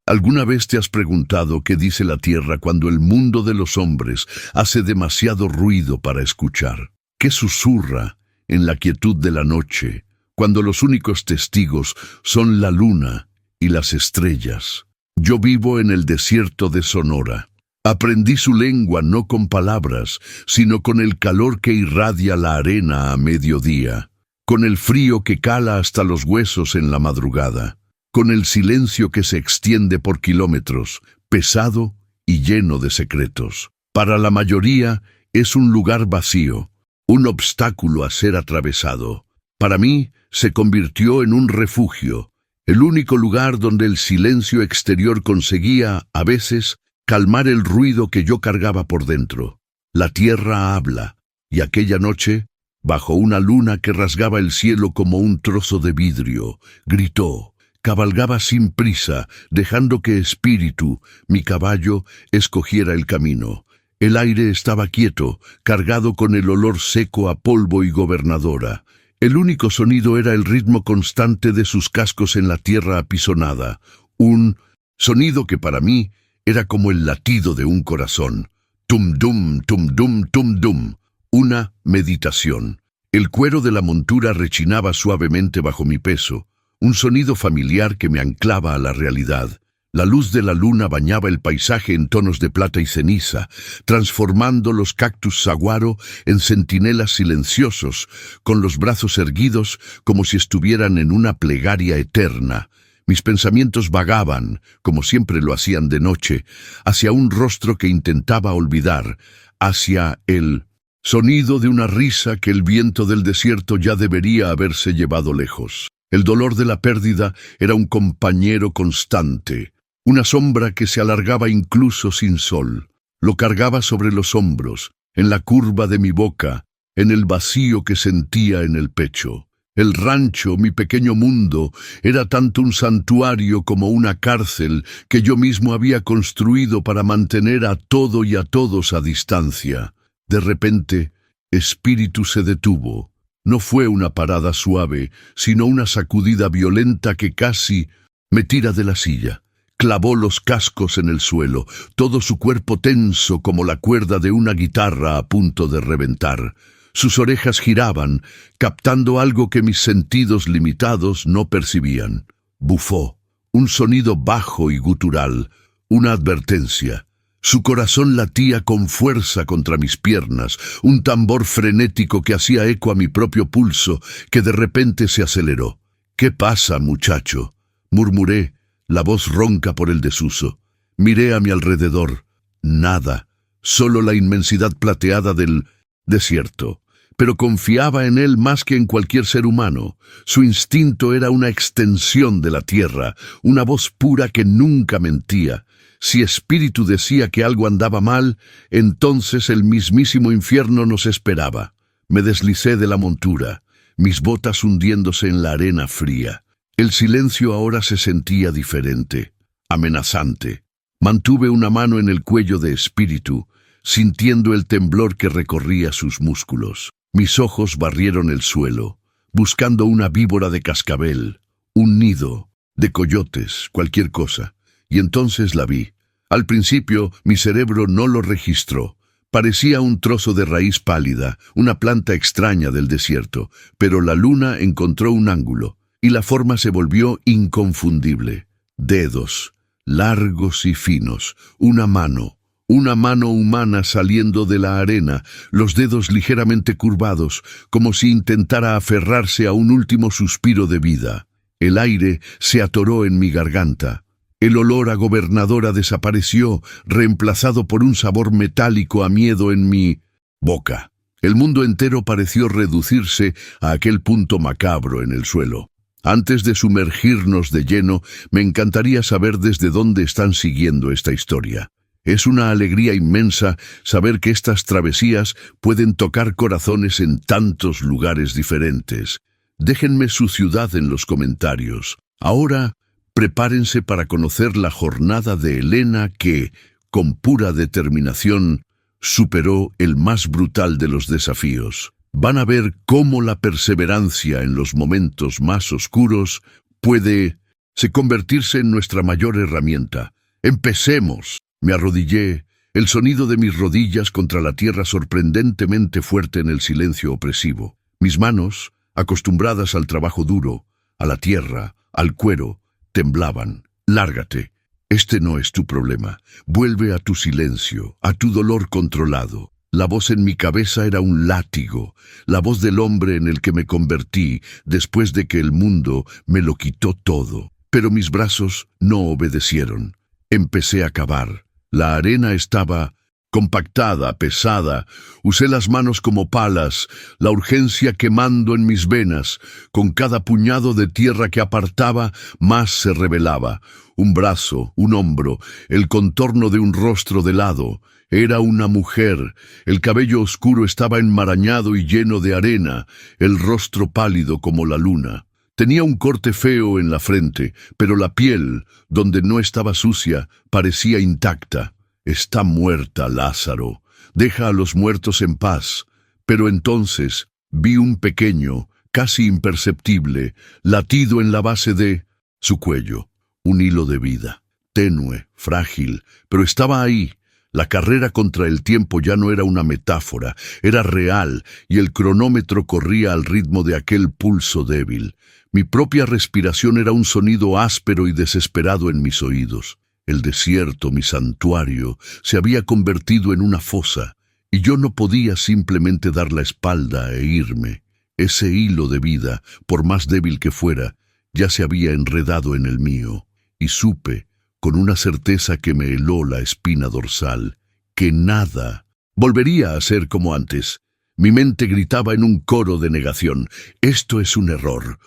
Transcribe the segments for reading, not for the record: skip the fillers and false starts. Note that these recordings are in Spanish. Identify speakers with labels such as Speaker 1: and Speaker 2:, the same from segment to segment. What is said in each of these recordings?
Speaker 1: ¿Alguna vez te has preguntado qué dice la tierra cuando el mundo de los hombres hace demasiado ruido para escuchar? ¿Qué susurra en la quietud de la noche, cuando los únicos testigos son la luna y las estrellas? Yo vivo en el desierto de Sonora. Aprendí su lengua no con palabras, sino con el calor que irradia la arena a mediodía, con el frío que cala hasta los huesos en la madrugada, con el silencio que se extiende por kilómetros, pesado y lleno de secretos. Para la mayoría es un lugar vacío, un obstáculo a ser atravesado. Para mí se convirtió en un refugio, el único lugar donde el silencio exterior conseguía, a veces, calmar el ruido que yo cargaba por dentro. La tierra habla, y aquella noche, bajo una luna que rasgaba el cielo como un trozo de vidrio, gritó. Cabalgaba sin prisa, dejando que Espíritu, mi caballo, escogiera el camino. El aire estaba quieto, cargado con el olor seco a polvo y gobernadora. El único sonido era el ritmo constante de sus cascos en la tierra apisonada, un sonido que para mí era como el latido de un corazón. Tum-dum, tum-dum, tum-dum. Una meditación. El cuero de la montura rechinaba suavemente bajo mi peso, un sonido familiar que me anclaba a la realidad. La luz de la luna bañaba el paisaje en tonos de plata y ceniza, transformando los cactus saguaro en centinelas silenciosos, con los brazos erguidos como si estuvieran en una plegaria eterna. Mis pensamientos vagaban, como siempre lo hacían de noche, hacia un rostro que intentaba olvidar, hacia el sonido de una risa que el viento del desierto ya debería haberse llevado lejos. El dolor de la pérdida era un compañero constante, una sombra que se alargaba incluso sin sol. Lo cargaba sobre los hombros, en la curva de mi boca, en el vacío que sentía en el pecho. El rancho, mi pequeño mundo, era tanto un santuario como una cárcel que yo mismo había construido para mantener a todo y a todos a distancia. De repente, Espíritu se detuvo. No fue una parada suave, sino una sacudida violenta que casi me tira de la silla. Clavó los cascos en el suelo, todo su cuerpo tenso como la cuerda de una guitarra a punto de reventar. Sus orejas giraban, captando algo que mis sentidos limitados no percibían. Bufó, un sonido bajo y gutural, una advertencia. Su corazón latía con fuerza contra mis piernas, un tambor frenético que hacía eco a mi propio pulso, que de repente se aceleró. «¿Qué pasa, muchacho?», murmuré, la voz ronca por el desuso. Miré a mi alrededor. Nada, solo la inmensidad plateada del desierto. Pero confiaba en él más que en cualquier ser humano. Su instinto era una extensión de la tierra, una voz pura que nunca mentía. Si Espíritu decía que algo andaba mal, entonces el mismísimo infierno nos esperaba. Me deslicé de la montura, mis botas hundiéndose en la arena fría. El silencio ahora se sentía diferente, amenazante. Mantuve una mano en el cuello de Espíritu, sintiendo el temblor que recorría sus músculos. Mis ojos barrieron el suelo, buscando una víbora de cascabel, un nido, de coyotes, cualquier cosa. Y entonces la vi. Al principio mi cerebro no lo registró. Parecía un trozo de raíz pálida, una planta extraña del desierto, pero la luna encontró un ángulo, y la forma se volvió inconfundible. Dedos, largos y finos, una mano humana saliendo de la arena, los dedos ligeramente curvados, como si intentara aferrarse a un último suspiro de vida. El aire se atoró en mi garganta. El olor a gobernadora desapareció, reemplazado por un sabor metálico a miedo en mi boca. El mundo entero pareció reducirse a aquel punto macabro en el suelo. Antes de sumergirnos de lleno, me encantaría saber desde dónde están siguiendo esta historia. Es una alegría inmensa saber que estas travesías pueden tocar corazones en tantos lugares diferentes. Déjenme su ciudad en los comentarios. Ahora, prepárense para conocer la jornada de Elena que, con pura determinación, superó el más brutal de los desafíos. Van a ver cómo la perseverancia en los momentos más oscuros puede se convertirse en nuestra mayor herramienta. ¡Empecemos! Me arrodillé, el sonido de mis rodillas contra la tierra sorprendentemente fuerte en el silencio opresivo. Mis manos, acostumbradas al trabajo duro, a la tierra, al cuero, temblaban. Lárgate. Este no es tu problema. Vuelve a tu silencio, a tu dolor controlado. La voz en mi cabeza era un látigo, la voz del hombre en el que me convertí después de que el mundo me lo quitó todo. Pero mis brazos no obedecieron. Empecé a cavar. La arena estaba compactada, pesada. Usé las manos como palas, la urgencia quemando en mis venas. Con cada puñado de tierra que apartaba, más se revelaba. Un brazo, un hombro, el contorno de un rostro de lado. Era una mujer. El cabello oscuro estaba enmarañado y lleno de arena, el rostro pálido como la luna. Tenía un corte feo en la frente, pero la piel, donde no estaba sucia, parecía intacta. Está muerta, Lázaro. Deja a los muertos en paz. Pero entonces vi un pequeño, casi imperceptible, latido en la base de su cuello. Un hilo de vida. Tenue, frágil, pero estaba ahí. La carrera contra el tiempo ya no era una metáfora, era real, y el cronómetro corría al ritmo de aquel pulso débil. Mi propia respiración era un sonido áspero y desesperado en mis oídos. El desierto, mi santuario, se había convertido en una fosa, y yo no podía simplemente dar la espalda e irme. Ese hilo de vida, por más débil que fuera, ya se había enredado en el mío, y supe, con una certeza que me heló la espina dorsal, que nada volvería a ser como antes. Mi mente gritaba en un coro de negación: esto es un error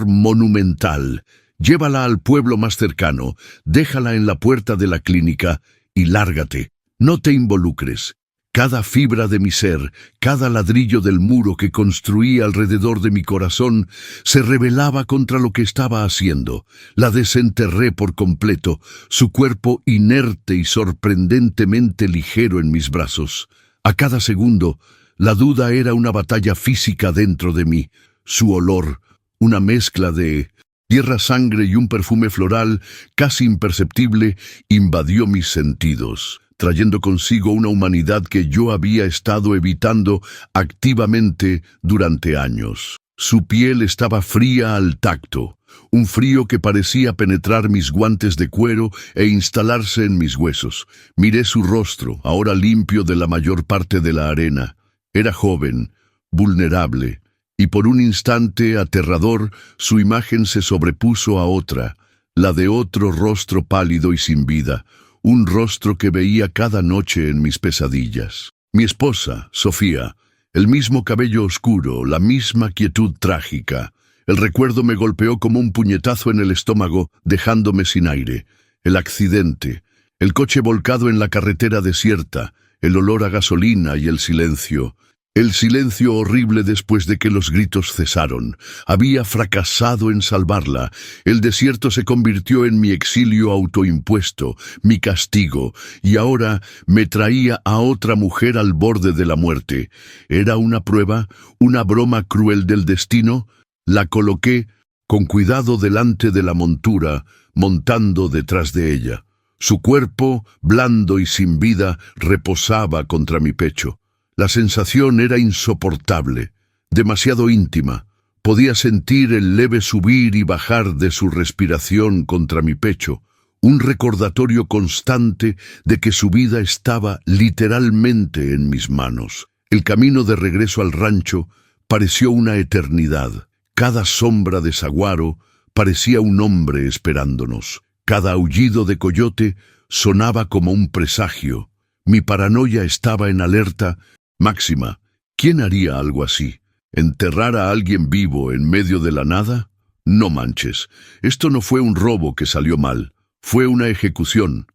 Speaker 1: monumental. Llévala al pueblo más cercano, déjala en la puerta de la clínica y lárgate. No te involucres. Cada fibra de mi ser, cada ladrillo del muro que construí alrededor de mi corazón, se rebelaba contra lo que estaba haciendo. La desenterré por completo, su cuerpo inerte y sorprendentemente ligero en mis brazos. A cada segundo, la duda era una batalla física dentro de mí. Su olor, una mezcla de tierra, sangre y un perfume floral casi imperceptible, invadió mis sentidos, trayendo consigo una humanidad que yo había estado evitando activamente durante años. Su piel estaba fría al tacto, un frío que parecía penetrar mis guantes de cuero e instalarse en mis huesos. Miré su rostro, ahora limpio de la mayor parte de la arena. Era joven, vulnerable, y por un instante aterrador, su imagen se sobrepuso a otra, la de otro rostro pálido y sin vida, un rostro que veía cada noche en mis pesadillas. Mi esposa, Sofía, el mismo cabello oscuro, la misma quietud trágica. El recuerdo me golpeó como un puñetazo en el estómago, dejándome sin aire. El accidente, el coche volcado en la carretera desierta, el olor a gasolina y el silencio. El silencio horrible después de que los gritos cesaron. Había fracasado en salvarla. El desierto se convirtió en mi exilio autoimpuesto, mi castigo, y ahora me traía a otra mujer al borde de la muerte. ¿Era una prueba, una broma cruel del destino? La coloqué con cuidado delante de la montura, montando detrás de ella. Su cuerpo, blando y sin vida, reposaba contra mi pecho. La sensación era insoportable, demasiado íntima. Podía sentir el leve subir y bajar de su respiración contra mi pecho, un recordatorio constante de que su vida estaba literalmente en mis manos. El camino de regreso al rancho pareció una eternidad. Cada sombra de saguaro parecía un hombre esperándonos. Cada aullido de coyote sonaba como un presagio. Mi paranoia estaba en alerta máxima. ¿Quién haría algo así? ¿Enterrar a alguien vivo en medio de la nada? No manches. Esto no fue un robo que salió mal. Fue una ejecución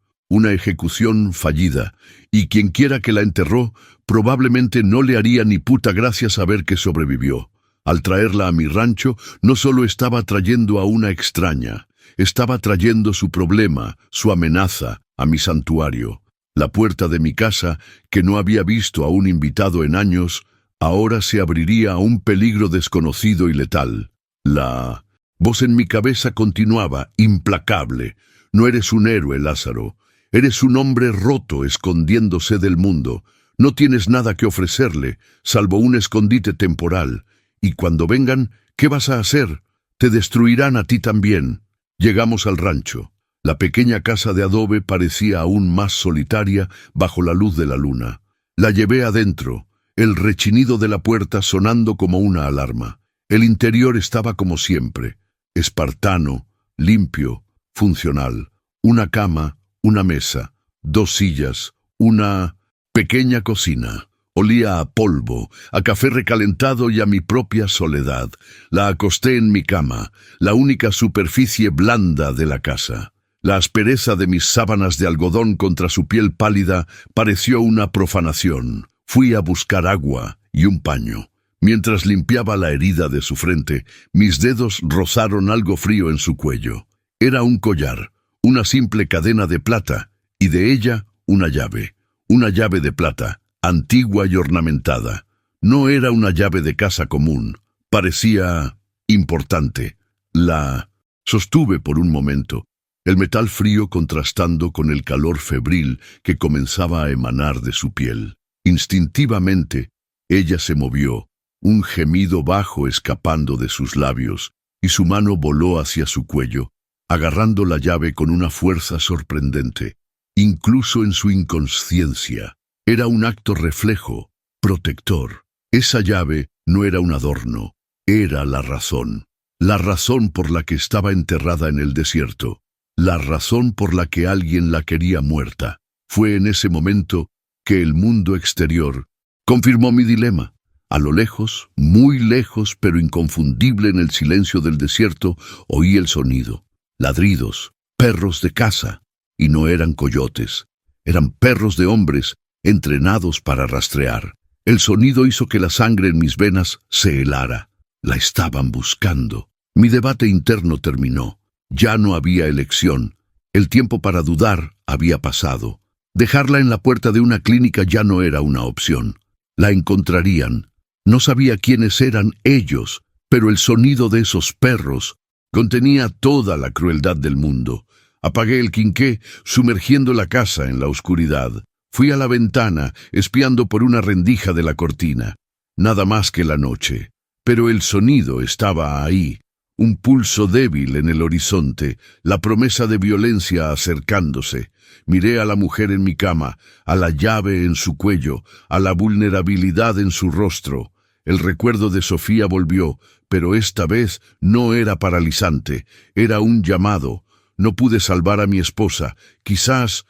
Speaker 1: fallida. Y quien quiera que la enterró, probablemente no le haría ni puta gracia saber que sobrevivió. Al traerla a mi rancho, no solo estaba trayendo a una extraña, estaba trayendo su problema, su amenaza, a mi santuario. La puerta de mi casa, que no había visto a un invitado en años, ahora se abriría a un peligro desconocido y letal. La Voz en mi cabeza continuaba, implacable. No eres un héroe, Lázaro. Eres un hombre roto escondiéndose del mundo. No tienes nada que ofrecerle, salvo un escondite temporal. Y cuando vengan, ¿qué vas a hacer? Te destruirán a ti también. Llegamos al rancho. La pequeña casa de adobe parecía aún más solitaria bajo la luz de la luna. La llevé adentro, el rechinido de la puerta sonando como una alarma. El interior estaba como siempre, espartano, limpio, funcional. Una cama, una mesa, 2 sillas, una pequeña cocina. Olía a polvo, a café recalentado y a mi propia soledad. La acosté en mi cama, la única superficie blanda de la casa. La aspereza de mis sábanas de algodón contra su piel pálida pareció una profanación. Fui a buscar agua y un paño. Mientras limpiaba la herida de su frente, mis dedos rozaron algo frío en su cuello. Era un collar, una simple cadena de plata, y de ella una llave de plata, antigua y ornamentada. No era una llave de casa común, parecía importante. La sostuve por un momento, el metal frío contrastando con el calor febril que comenzaba a emanar de su piel. Instintivamente, ella se movió, un gemido bajo escapando de sus labios, y su mano voló hacia su cuello, agarrando la llave con una fuerza sorprendente. Incluso en su inconsciencia, era un acto reflejo, protector. Esa llave no era un adorno, era la razón por la que estaba enterrada en el desierto, la razón por la que alguien la quería muerta. Fue en ese momento que el mundo exterior confirmó mi dilema. A lo lejos, muy lejos, pero inconfundible en el silencio del desierto, oí el sonido. Ladridos, perros de caza, y no eran coyotes, eran perros de hombres entrenados para rastrear. El sonido hizo que la sangre en mis venas se helara. La estaban buscando. Mi debate interno terminó. Ya no había elección. El tiempo para dudar había pasado. Dejarla en la puerta de una clínica ya no era una opción. La encontrarían. No sabía quiénes eran ellos, pero el sonido de esos perros contenía toda la crueldad del mundo. Apagué el quinqué, sumergiendo la casa en la oscuridad. Fui a la ventana, espiando por una rendija de la cortina. Nada más que la noche. Pero el sonido estaba ahí. Un pulso débil en el horizonte, la promesa de violencia acercándose. Miré a la mujer en mi cama, a la llave en su cuello, a la vulnerabilidad en su rostro. El recuerdo de Sofía volvió, pero esta vez no era paralizante, era un llamado. No pude salvar a mi esposa. Quizás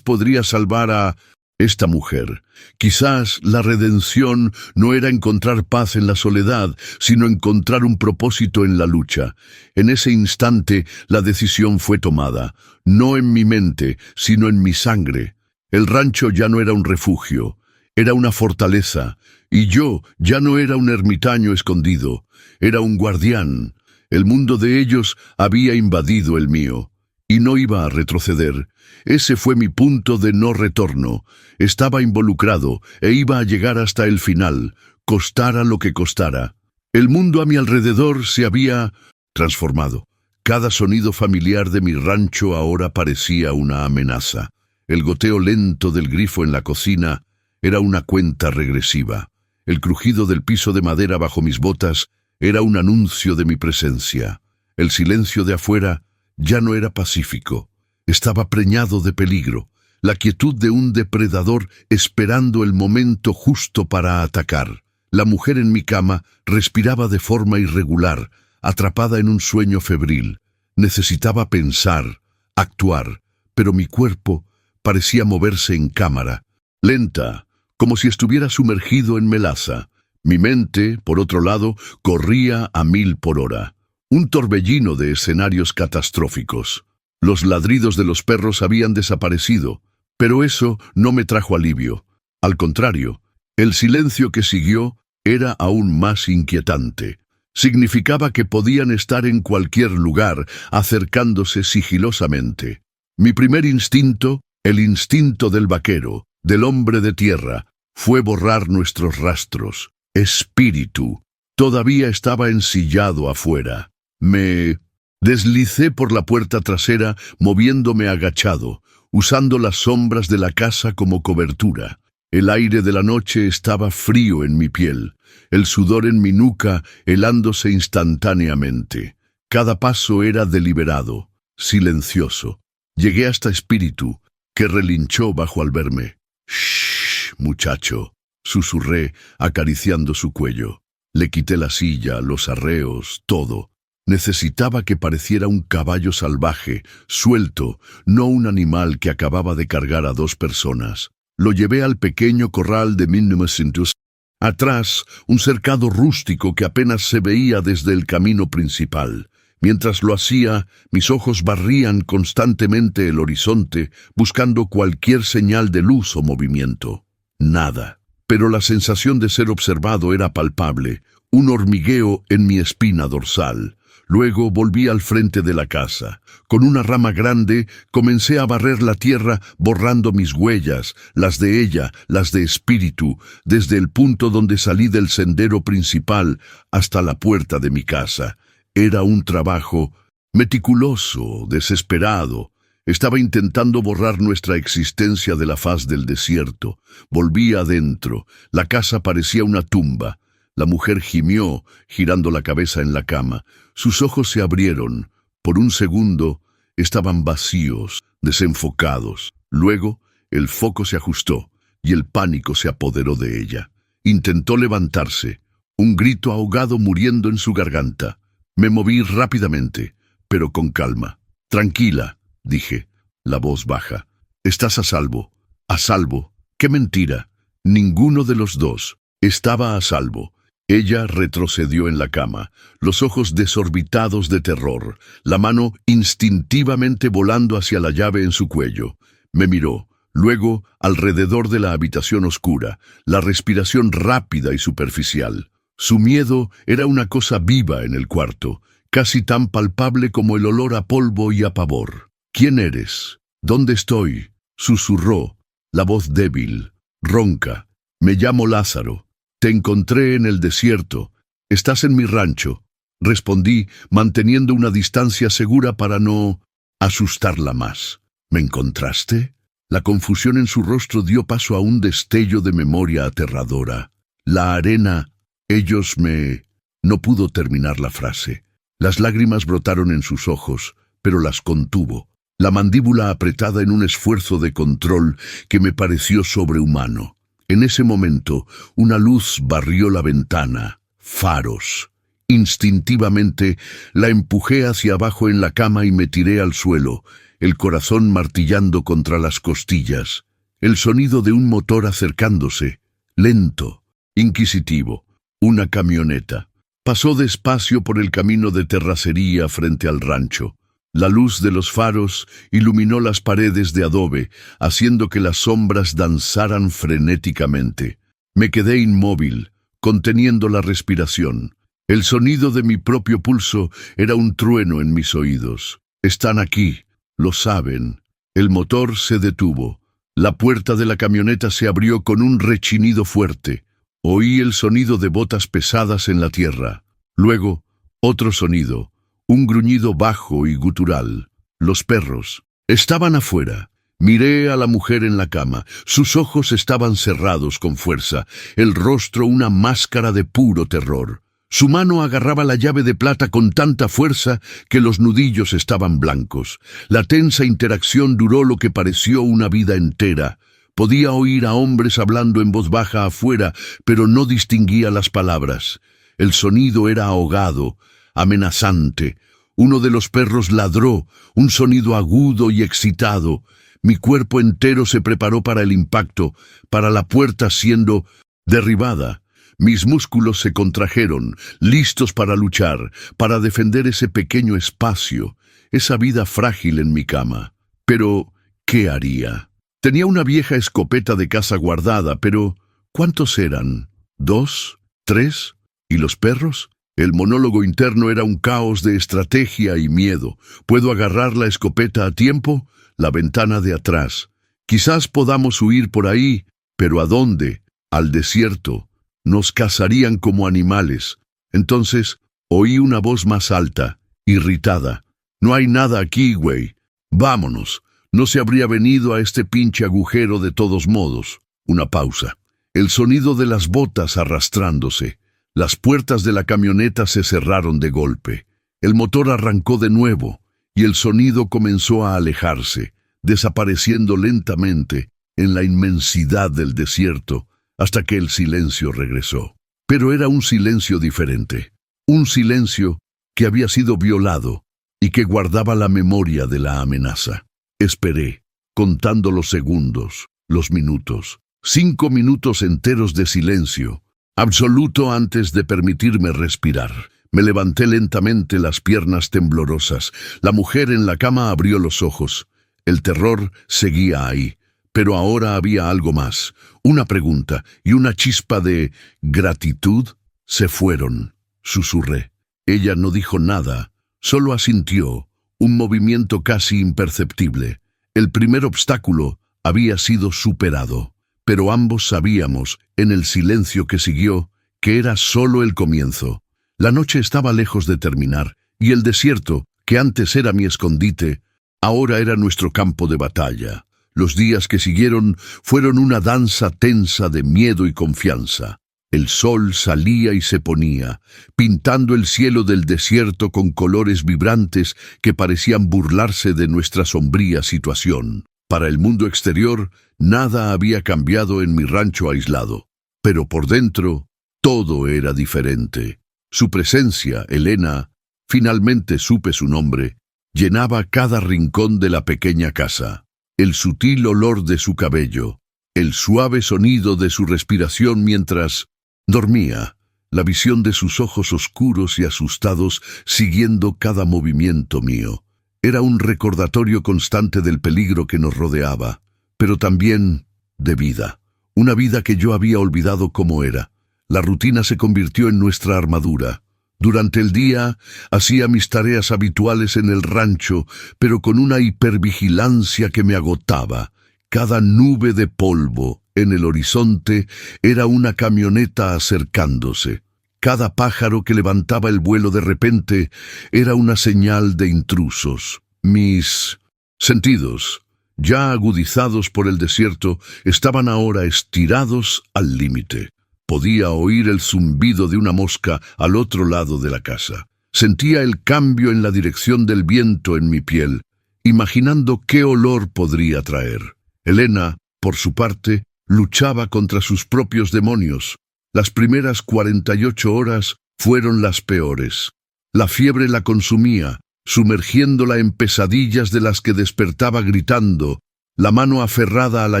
Speaker 1: podría salvar a esta mujer. Quizás la redención no era encontrar paz en la soledad, sino encontrar un propósito en la lucha. En ese instante la decisión fue tomada, no en mi mente, sino en mi sangre. El rancho ya no era un refugio, era una fortaleza, y yo ya no era un ermitaño escondido, era un guardián. El mundo de ellos había invadido el mío, y no iba a retroceder. Ese fue mi punto de no retorno. Estaba involucrado e iba a llegar hasta el final, costara lo que costara. El mundo a mi alrededor se había transformado. Cada sonido familiar de mi rancho ahora parecía una amenaza. El goteo lento del grifo en la cocina era una cuenta regresiva. El crujido del piso de madera bajo mis botas era un anuncio de mi presencia. El silencio de afuera ya no era pacífico. Estaba preñado de peligro, la quietud de un depredador esperando el momento justo para atacar. La mujer en mi cama respiraba de forma irregular, atrapada en un sueño febril. Necesitaba pensar, actuar, pero mi cuerpo parecía moverse en cámara, lenta, como si estuviera sumergido en melaza. Mi mente, por otro lado, corría a 1000 por hora. Un torbellino de escenarios catastróficos. Los ladridos de los perros habían desaparecido, pero eso no me trajo alivio. Al contrario, el silencio que siguió era aún más inquietante. Significaba que podían estar en cualquier lugar, acercándose sigilosamente. Mi primer instinto, el instinto del vaquero, del hombre de tierra, fue borrar nuestros rastros. Espíritu todavía estaba ensillado afuera. Me deslicé por la puerta trasera, moviéndome agachado, usando las sombras de la casa como cobertura. El aire de la noche estaba frío en mi piel, el sudor en mi nuca helándose instantáneamente. Cada paso era deliberado, silencioso. Llegué hasta Espíritu, que relinchó bajo al verme. «Shh, muchacho», susurré, acariciando su cuello. Le quité la silla, los arreos, todo. Necesitaba que pareciera un caballo salvaje, suelto, no un animal que acababa de cargar a 2 personas. Lo llevé al pequeño corral de 1900. Atrás, un cercado rústico que apenas se veía desde el camino principal. Mientras lo hacía, mis ojos barrían constantemente el horizonte, buscando cualquier señal de luz o movimiento. Nada. Pero la sensación de ser observado era palpable, un hormigueo en mi espina dorsal. Luego volví al frente de la casa. Con una rama grande comencé a barrer la tierra, borrando mis huellas, las de ella, las de Espíritu, desde el punto donde salí del sendero principal hasta la puerta de mi casa. Era un trabajo meticuloso, desesperado. Estaba intentando borrar nuestra existencia de la faz del desierto. Volví adentro. La casa parecía una tumba. La mujer gimió, girando la cabeza en la cama. Sus ojos se abrieron. Por un segundo, estaban vacíos, desenfocados. Luego, el foco se ajustó, y el pánico se apoderó de ella. Intentó levantarse, un grito ahogado muriendo en su garganta. Me moví rápidamente, pero con calma. «Tranquila», dije, la voz baja. «Estás a salvo». «¿A salvo? ¡Qué mentira!». Ninguno de los dos estaba a salvo. Ella retrocedió en la cama, los ojos desorbitados de terror, la mano instintivamente volando hacia la llave en su cuello. Me miró, luego alrededor de la habitación oscura, la respiración rápida y superficial. Su miedo era una cosa viva en el cuarto, casi tan palpable como el olor a polvo y a pavor. «¿Quién eres? ¿Dónde estoy?», susurró, la voz débil, ronca. «Me llamo Lázaro. Te encontré en el desierto. Estás en mi rancho», respondí, manteniendo una distancia segura para no asustarla más. «¿Me encontraste?». La confusión en su rostro dio paso a un destello de memoria aterradora. «La arena, ellos me...». No pudo terminar la frase. Las lágrimas brotaron en sus ojos, pero las contuvo, la mandíbula apretada en un esfuerzo de control que me pareció sobrehumano. En ese momento, una luz barrió la ventana. Faros. Instintivamente, la empujé hacia abajo en la cama y me tiré al suelo, el corazón martillando contra las costillas. El sonido de un motor acercándose, lento, inquisitivo. Una camioneta. Pasó despacio por el camino de terracería frente al rancho. La luz de los faros iluminó las paredes de adobe, haciendo que las sombras danzaran frenéticamente. Me quedé inmóvil, conteniendo la respiración. El sonido de mi propio pulso era un trueno en mis oídos. «Están aquí, lo saben». El motor se detuvo. La puerta de la camioneta se abrió con un rechinido fuerte. Oí el sonido de botas pesadas en la tierra. Luego, otro sonido. Un gruñido bajo y gutural. Los perros estaban afuera. Miré a la mujer en la cama. Sus ojos estaban cerrados con fuerza, el rostro una máscara de puro terror. Su mano agarraba la llave de plata con tanta fuerza que los nudillos estaban blancos. La tensa interacción duró lo que pareció una vida entera. Podía oír a hombres hablando en voz baja afuera, pero no distinguía las palabras. El sonido era ahogado, amenazante. Uno de los perros ladró, un sonido agudo y excitado. Mi cuerpo entero se preparó para el impacto, para la puerta siendo derribada. Mis músculos se contrajeron, listos para luchar, para defender ese pequeño espacio, esa vida frágil en mi cama. Pero, ¿qué haría? Tenía una vieja escopeta de caza guardada, pero ¿cuántos eran? ¿2? ¿3? ¿Y los perros? El monólogo interno era un caos de estrategia y miedo. ¿Puedo agarrar la escopeta a tiempo? La ventana de atrás. Quizás podamos huir por ahí, pero ¿a dónde? Al desierto. Nos cazarían como animales. Entonces oí una voz más alta, irritada. «No hay nada aquí, güey. Vámonos. No se habría venido a este pinche agujero de todos modos». Una pausa. El sonido de las botas arrastrándose. Las puertas de la camioneta se cerraron de golpe. El motor arrancó de nuevo y el sonido comenzó a alejarse, desapareciendo lentamente en la inmensidad del desierto hasta que el silencio regresó. Pero era un silencio diferente. Un silencio que había sido violado y que guardaba la memoria de la amenaza. Esperé, contando los segundos, los minutos. 5 minutos enteros de silencio, absoluto antes de permitirme respirar. Me levanté lentamente, las piernas temblorosas. La mujer en la cama abrió los ojos. El terror seguía ahí, pero ahora había algo más. Una pregunta y una chispa de gratitud. «Se fueron», susurré. Ella no dijo nada, solo asintió, un movimiento casi imperceptible. El primer obstáculo había sido superado. Pero ambos sabíamos, en el silencio que siguió, que era solo el comienzo. La noche estaba lejos de terminar, y el desierto, que antes era mi escondite, ahora era nuestro campo de batalla. Los días que siguieron fueron una danza tensa de miedo y confianza. El sol salía y se ponía, pintando el cielo del desierto con colores vibrantes que parecían burlarse de nuestra sombría situación. Para el mundo exterior, nada había cambiado en mi rancho aislado, pero por dentro, todo era diferente. Su presencia, Elena, finalmente supe su nombre, llenaba cada rincón de la pequeña casa. El sutil olor de su cabello, el suave sonido de su respiración mientras dormía, la visión de sus ojos oscuros y asustados siguiendo cada movimiento mío. Era un recordatorio constante del peligro que nos rodeaba, pero también de vida. Una vida que yo había olvidado cómo era. La rutina se convirtió en nuestra armadura. Durante el día hacía mis tareas habituales en el rancho, pero con una hipervigilancia que me agotaba. Cada nube de polvo en el horizonte era una camioneta acercándose. Cada pájaro que levantaba el vuelo de repente era una señal de intrusos. Mis sentidos, ya agudizados por el desierto, estaban ahora estirados al límite. Podía oír el zumbido de una mosca al otro lado de la casa. Sentía el cambio en la dirección del viento en mi piel, imaginando qué olor podría traer. Elena, por su parte, luchaba contra sus propios demonios. Las primeras 48 horas fueron las peores. La fiebre la consumía, sumergiéndola en pesadillas de las que despertaba gritando, la mano aferrada a la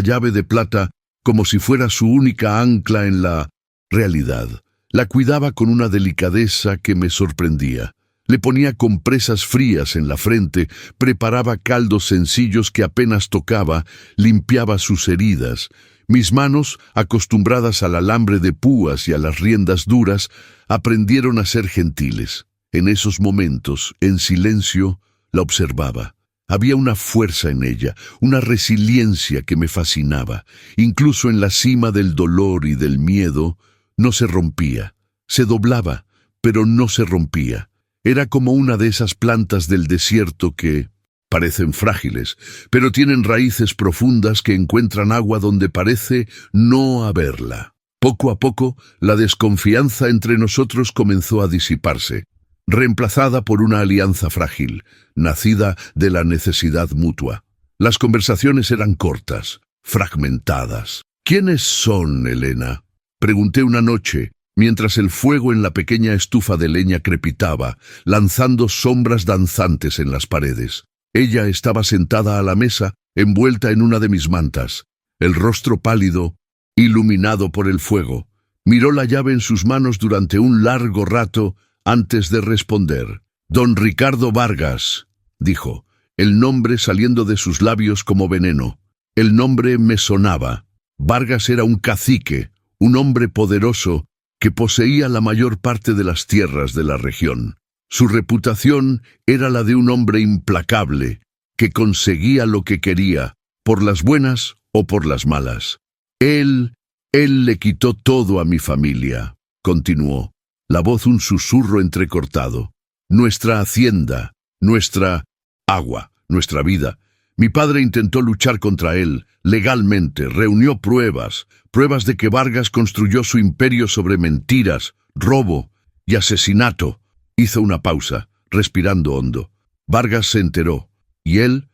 Speaker 1: llave de plata como si fuera su única ancla en la realidad. La cuidaba con una delicadeza que me sorprendía. Le ponía compresas frías en la frente, preparaba caldos sencillos que apenas tocaba, limpiaba sus heridas. Mis manos, acostumbradas al alambre de púas y a las riendas duras, aprendieron a ser gentiles. En esos momentos, en silencio, la observaba. Había una fuerza en ella, una resiliencia que me fascinaba. Incluso en la cima del dolor y del miedo, no se rompía. Se doblaba, pero no se rompía. Era como una de esas plantas del desierto que parecen frágiles, pero tienen raíces profundas que encuentran agua donde parece no haberla. Poco a poco, la desconfianza entre nosotros comenzó a disiparse, reemplazada por una alianza frágil, nacida de la necesidad mutua. Las conversaciones eran cortas, fragmentadas. «¿Quiénes son, Elena?», pregunté una noche, mientras el fuego en la pequeña estufa de leña crepitaba, lanzando sombras danzantes en las paredes. Ella estaba sentada a la mesa, envuelta en una de mis mantas, el rostro pálido, iluminado por el fuego. Miró la llave en sus manos durante un largo rato antes de responder. «Don Ricardo Vargas», dijo, el nombre saliendo de sus labios como veneno. El nombre me sonaba. Vargas era un cacique, un hombre poderoso que poseía la mayor parte de las tierras de la región. Su reputación era la de un hombre implacable, que conseguía lo que quería, por las buenas o por las malas. Él le quitó todo a mi familia», continuó, la voz un susurro entrecortado. nuestra hacienda, nuestra agua, nuestra vida. Mi padre intentó luchar contra él, legalmente, reunió pruebas de que Vargas construyó su imperio sobre mentiras, robo y asesinato. Hizo una pausa, respirando hondo. Vargas se enteró, y él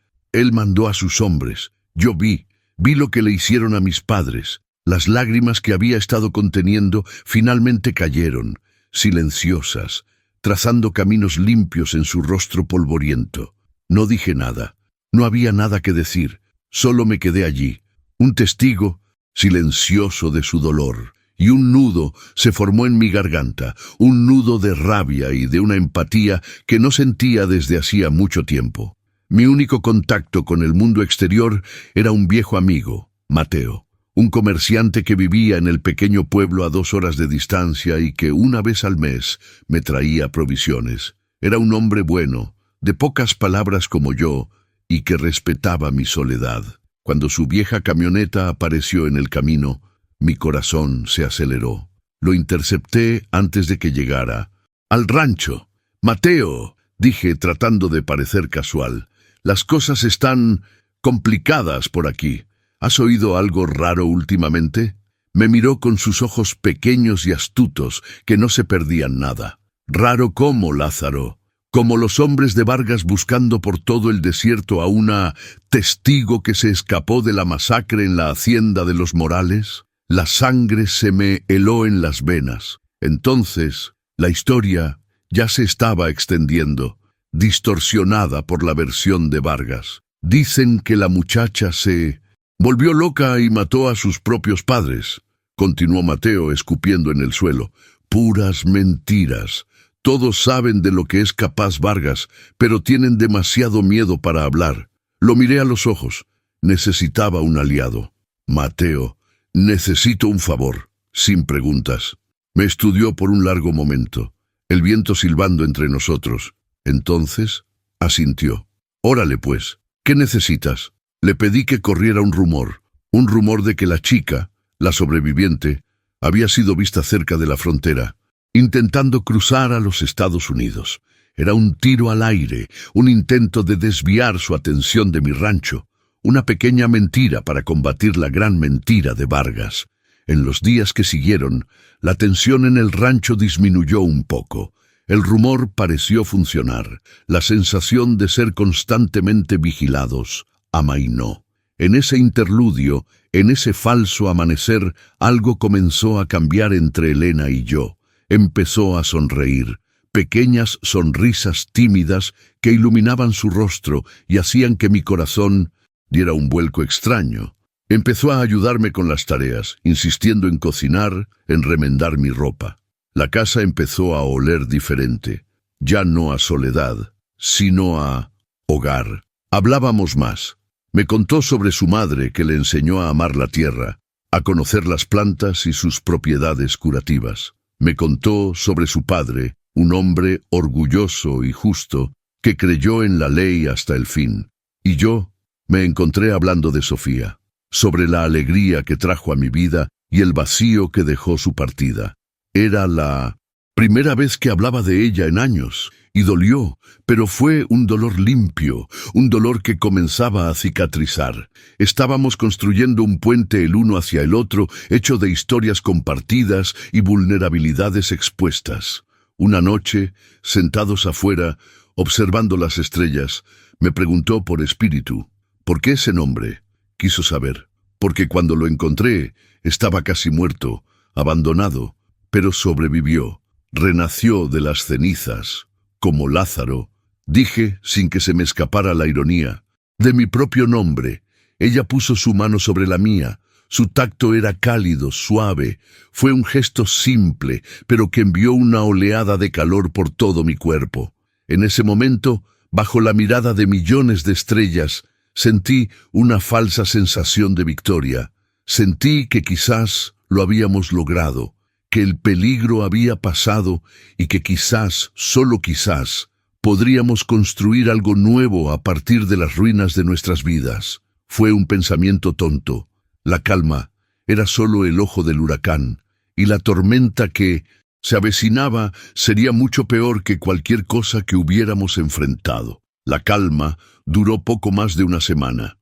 Speaker 1: mandó a sus hombres. Yo vi lo que le hicieron a mis padres. Las lágrimas que había estado conteniendo finalmente cayeron, silenciosas, trazando caminos limpios en su rostro polvoriento. No dije nada. No había nada que decir, solo me quedé allí, un testigo silencioso de su dolor, y un nudo se formó en mi garganta, un nudo de rabia y de una empatía que no sentía desde hacía mucho tiempo. Mi único contacto con el mundo exterior era un viejo amigo, Mateo, un comerciante que vivía en el pequeño pueblo a 2 horas de distancia y que una vez al mes me traía provisiones. Era un hombre bueno, de pocas palabras como yo, y que respetaba mi soledad. Cuando su vieja camioneta apareció en el camino, mi corazón se aceleró. Lo intercepté antes de que llegara. ¡Al rancho! ¡Mateo!, dije tratando de parecer casual. Las cosas están complicadas por aquí. ¿Has oído algo raro últimamente? Me miró con sus ojos pequeños y astutos que no se perdían nada. ¿Raro cómo, Lázaro? Como los hombres de Vargas buscando por todo el desierto a una testigo que se escapó de la masacre en la hacienda de los Morales. La sangre se me heló en las venas. Entonces, la historia ya se estaba extendiendo, distorsionada por la versión de Vargas. Dicen que la muchacha se volvió loca y mató a sus propios padres, continuó Mateo escupiendo en el suelo. Puras mentiras. Todos saben de lo que es capaz Vargas, pero tienen demasiado miedo para hablar. Lo miré a los ojos. Necesitaba un aliado. Mateo, necesito un favor, sin preguntas. Me estudió por un largo momento, el viento silbando entre nosotros. Entonces, asintió. Órale pues, ¿qué necesitas? Le pedí que corriera un rumor de que la chica, la sobreviviente, había sido vista cerca de la frontera, intentando cruzar a los Estados Unidos. Era un tiro al aire, un intento de desviar su atención de mi rancho, una pequeña mentira para combatir la gran mentira de Vargas. En los días que siguieron, la tensión en el rancho disminuyó un poco. El rumor pareció funcionar, la sensación de ser constantemente vigilados amainó. En ese interludio, en ese falso amanecer, algo comenzó a cambiar entre Elena y yo. Empezó a sonreír, pequeñas sonrisas tímidas que iluminaban su rostro y hacían que mi corazón diera un vuelco extraño. Empezó a ayudarme con las tareas, insistiendo en cocinar, en remendar mi ropa. La casa empezó a oler diferente, ya no a soledad, sino a hogar. Hablábamos más. Me contó sobre su madre que le enseñó a amar la tierra, a conocer las plantas y sus propiedades curativas. Me contó sobre su padre, un hombre orgulloso y justo, que creyó en la ley hasta el fin. Y yo me encontré hablando de Sofía, sobre la alegría que trajo a mi vida y el vacío que dejó su partida. Era la primera vez que hablaba de ella en años, y dolió, pero fue un dolor limpio, un dolor que comenzaba a cicatrizar. Estábamos construyendo un puente el uno hacia el otro, hecho de historias compartidas y vulnerabilidades expuestas. Una noche, sentados afuera, observando las estrellas, me preguntó por Espíritu. ¿Por qué ese nombre? Quiso saber. Porque cuando lo encontré, estaba casi muerto, abandonado, pero sobrevivió, renació de las cenizas. Como Lázaro, dije, sin que se me escapara la ironía, de mi propio nombre. Ella puso su mano sobre la mía. Su tacto era cálido, suave. Fue un gesto simple, pero que envió una oleada de calor por todo mi cuerpo. En ese momento, bajo la mirada de millones de estrellas, sentí una falsa sensación de victoria. Sentí que quizás lo habíamos logrado, que el peligro había pasado y que quizás, solo quizás, podríamos construir algo nuevo a partir de las ruinas de nuestras vidas. Fue un pensamiento tonto. La calma era solo el ojo del huracán, y la tormenta que Se avecinaba sería mucho peor que cualquier cosa que hubiéramos enfrentado. La calma duró poco más de una semana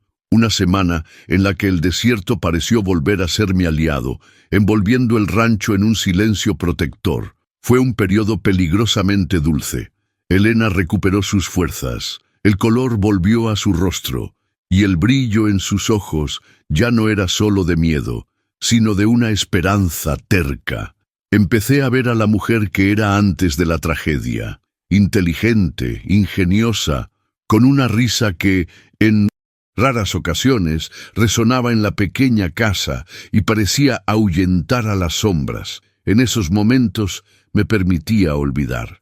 Speaker 1: en la que el desierto pareció volver a ser mi aliado, envolviendo el rancho en un silencio protector. Fue un periodo peligrosamente dulce. Elena recuperó sus fuerzas, el color volvió a su rostro, y el brillo en sus ojos ya no era solo de miedo, sino de una esperanza terca. Empecé a ver a la mujer que era antes de la tragedia, inteligente, ingeniosa, con una risa que, en raras ocasiones, resonaba en la pequeña casa y parecía ahuyentar a las sombras. En esos momentos me permitía olvidar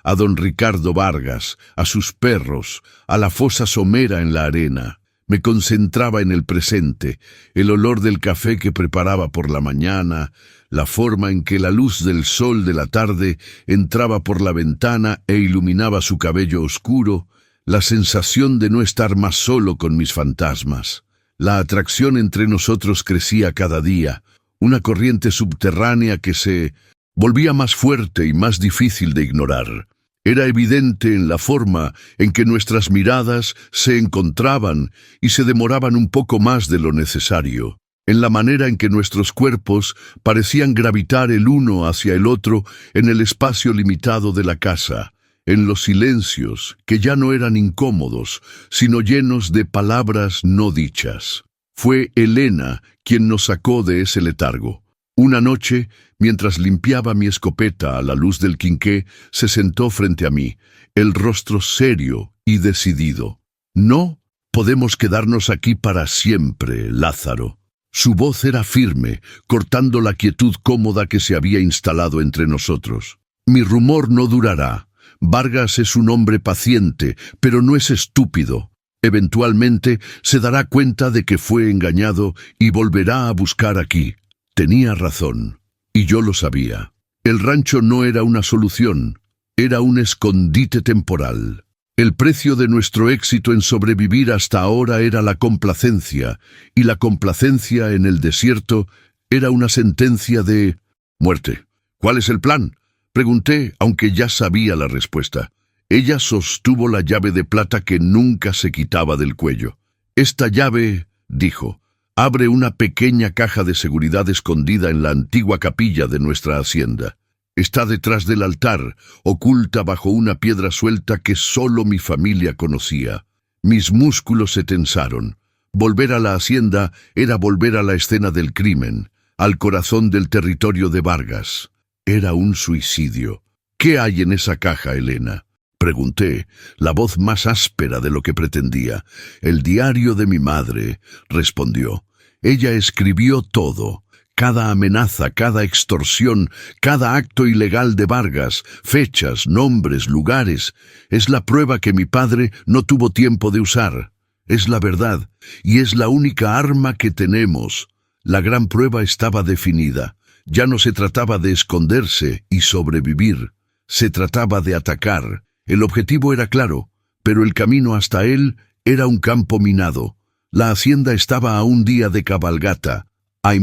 Speaker 1: a don Ricardo Vargas, a sus perros, a la fosa somera en la arena. Me concentraba en el presente, el olor del café que preparaba por la mañana, la forma en que la luz del sol de la tarde entraba por la ventana e iluminaba su cabello oscuro, la sensación de no estar más solo con mis fantasmas. La atracción entre nosotros crecía cada día, una corriente subterránea que se volvía más fuerte y más difícil de ignorar. Era evidente en la forma en que nuestras miradas se encontraban y se demoraban un poco más de lo necesario, en la manera en que nuestros cuerpos parecían gravitar el uno hacia el otro en el espacio limitado de la casa, en los silencios que ya no eran incómodos, sino llenos de palabras no dichas. Fue Elena quien nos sacó de ese letargo. Una noche, mientras limpiaba mi escopeta a la luz del quinqué, se sentó frente a mí, el rostro serio y decidido. «No podemos quedarnos aquí para siempre, Lázaro». Su voz era firme, cortando la quietud cómoda que se había instalado entre nosotros. «Mi rumor no durará. Vargas es un hombre paciente, pero no es estúpido. Eventualmente se dará cuenta de que fue engañado y volverá a buscar aquí». Tenía razón, y yo lo sabía. El rancho no era una solución, era un escondite temporal. El precio de nuestro éxito en sobrevivir hasta ahora era la complacencia, y la complacencia en el desierto era una sentencia de muerte. «¿Cuál es el plan?», pregunté, aunque ya sabía la respuesta. Ella sostuvo la llave de plata que nunca se quitaba del cuello. «Esta llave», dijo, «abre una pequeña caja de seguridad escondida en la antigua capilla de nuestra hacienda. Está detrás del altar, oculta bajo una piedra suelta que solo mi familia conocía». Mis músculos se tensaron. Volver a la hacienda era volver a la escena del crimen, al corazón del territorio de Vargas. Era un suicidio. «¿Qué hay en esa caja, Elena?», pregunté, la voz más áspera de lo que pretendía. «El diario de mi madre», respondió. «Ella escribió todo, cada amenaza, cada extorsión, cada acto ilegal de Vargas, fechas, nombres, lugares. Es la prueba que mi padre no tuvo tiempo de usar. Es la verdad, y es la única arma que tenemos». La gran prueba estaba definida. Ya no se trataba de esconderse y sobrevivir. Se trataba de atacar. El objetivo era claro, pero el camino hasta él era un campo minado. La hacienda estaba a un día de cabalgata, a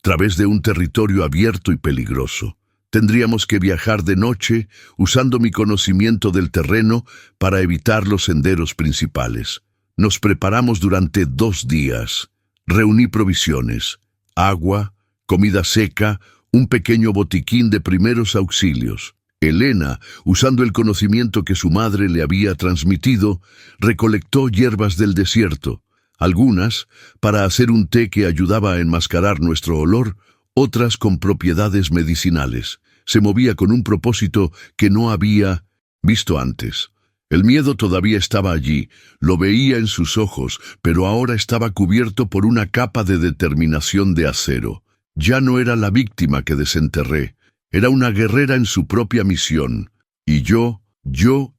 Speaker 1: través de un territorio abierto y peligroso. Tendríamos que viajar de noche, usando mi conocimiento del terreno para evitar los senderos principales. Nos preparamos durante 2 días. Reuní provisiones, agua, comida seca, un pequeño botiquín de primeros auxilios. Elena, usando el conocimiento que su madre le había transmitido, recolectó hierbas del desierto, algunas para hacer un té que ayudaba a enmascarar nuestro olor, otras con propiedades medicinales. Se movía con un propósito que no había visto antes. El miedo todavía estaba allí, lo veía en sus ojos, pero ahora estaba cubierto por una capa de determinación de acero. Ya no era la víctima que desenterré, era una guerrera en su propia misión, y yo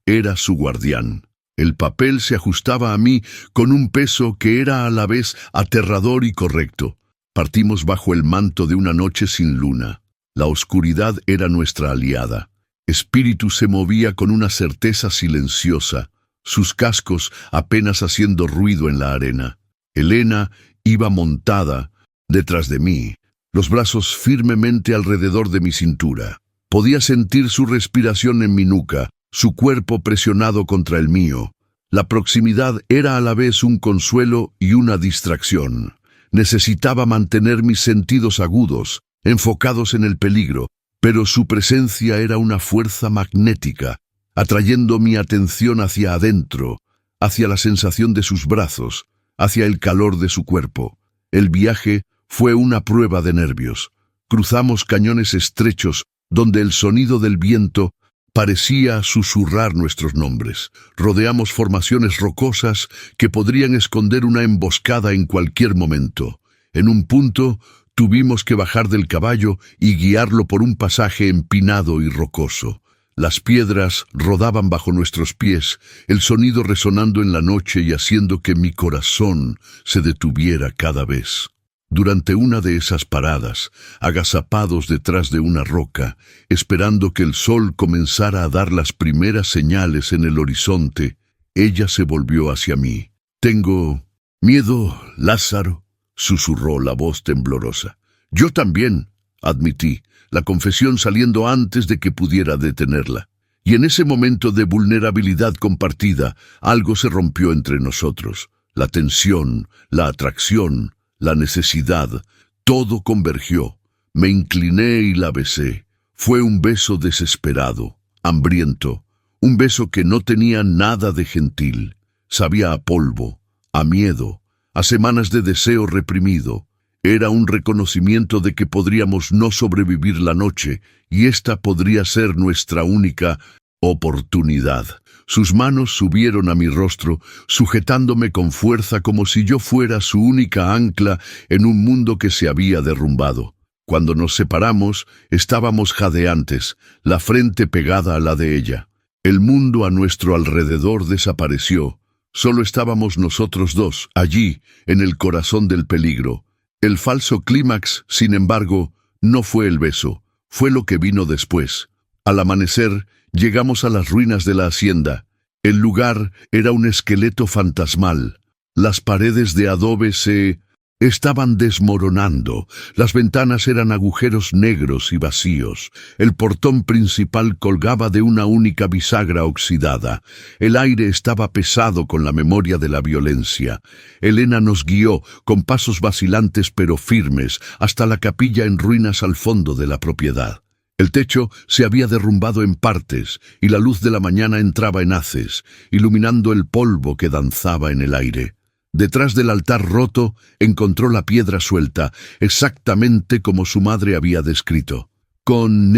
Speaker 1: era su guardián. El papel se ajustaba a mí con un peso que era a la vez aterrador y correcto. Partimos bajo el manto de una noche sin luna. La oscuridad era nuestra aliada. Espíritu se movía con una certeza silenciosa, sus cascos apenas haciendo ruido en la arena. Elena iba montada detrás de mí, los brazos firmemente alrededor de mi cintura. Podía sentir su respiración en mi nuca, su cuerpo presionado contra el mío. La proximidad era a la vez un consuelo y una distracción. Necesitaba mantener mis sentidos agudos, enfocados en el peligro, pero su presencia era una fuerza magnética, atrayendo mi atención hacia adentro, hacia la sensación de sus brazos, hacia el calor de su cuerpo. El viaje fue una prueba de nervios. Cruzamos cañones estrechos donde el sonido del viento parecía susurrar nuestros nombres. Rodeamos formaciones rocosas que podrían esconder una emboscada en cualquier momento. En un punto, tuvimos que bajar del caballo y guiarlo por un pasaje empinado y rocoso. Las piedras rodaban bajo nuestros pies, el sonido resonando en la noche y haciendo que mi corazón se detuviera cada vez. Durante una de esas paradas, agazapados detrás de una roca, esperando que el sol comenzara a dar las primeras señales en el horizonte, ella se volvió hacia mí. «Tengo miedo, Lázaro», susurró la voz temblorosa. «Yo también», admití, la confesión saliendo antes de que pudiera detenerla. Y en ese momento de vulnerabilidad compartida, algo se rompió entre nosotros. La tensión, la atracción, la necesidad, todo convergió. Me incliné y la besé. Fue un beso desesperado, hambriento, un beso que no tenía nada de gentil. Sabía a polvo, a miedo, a semanas de deseo reprimido. Era un reconocimiento de que podríamos no sobrevivir la noche, y esta podría ser nuestra única oportunidad. Sus manos subieron a mi rostro, sujetándome con fuerza como si yo fuera su única ancla en un mundo que se había derrumbado. Cuando nos separamos, estábamos jadeantes, la frente pegada a la de ella. El mundo a nuestro alrededor desapareció. Solo estábamos nosotros dos, allí, en el corazón del peligro. El falso clímax, sin embargo, no fue el beso, fue lo que vino después. Al amanecer, llegamos a las ruinas de la hacienda. El lugar era un esqueleto fantasmal. Las paredes de adobe se estaban desmoronando. Las ventanas eran agujeros negros y vacíos. El portón principal colgaba de una única bisagra oxidada. El aire estaba pesado con la memoria de la violencia. Elena nos guió, con pasos vacilantes pero firmes, hasta la capilla en ruinas al fondo de la propiedad. El techo se había derrumbado en partes y la luz de la mañana entraba en haces, iluminando el polvo que danzaba en el aire. Detrás del altar roto encontró la piedra suelta, exactamente como su madre había descrito. Con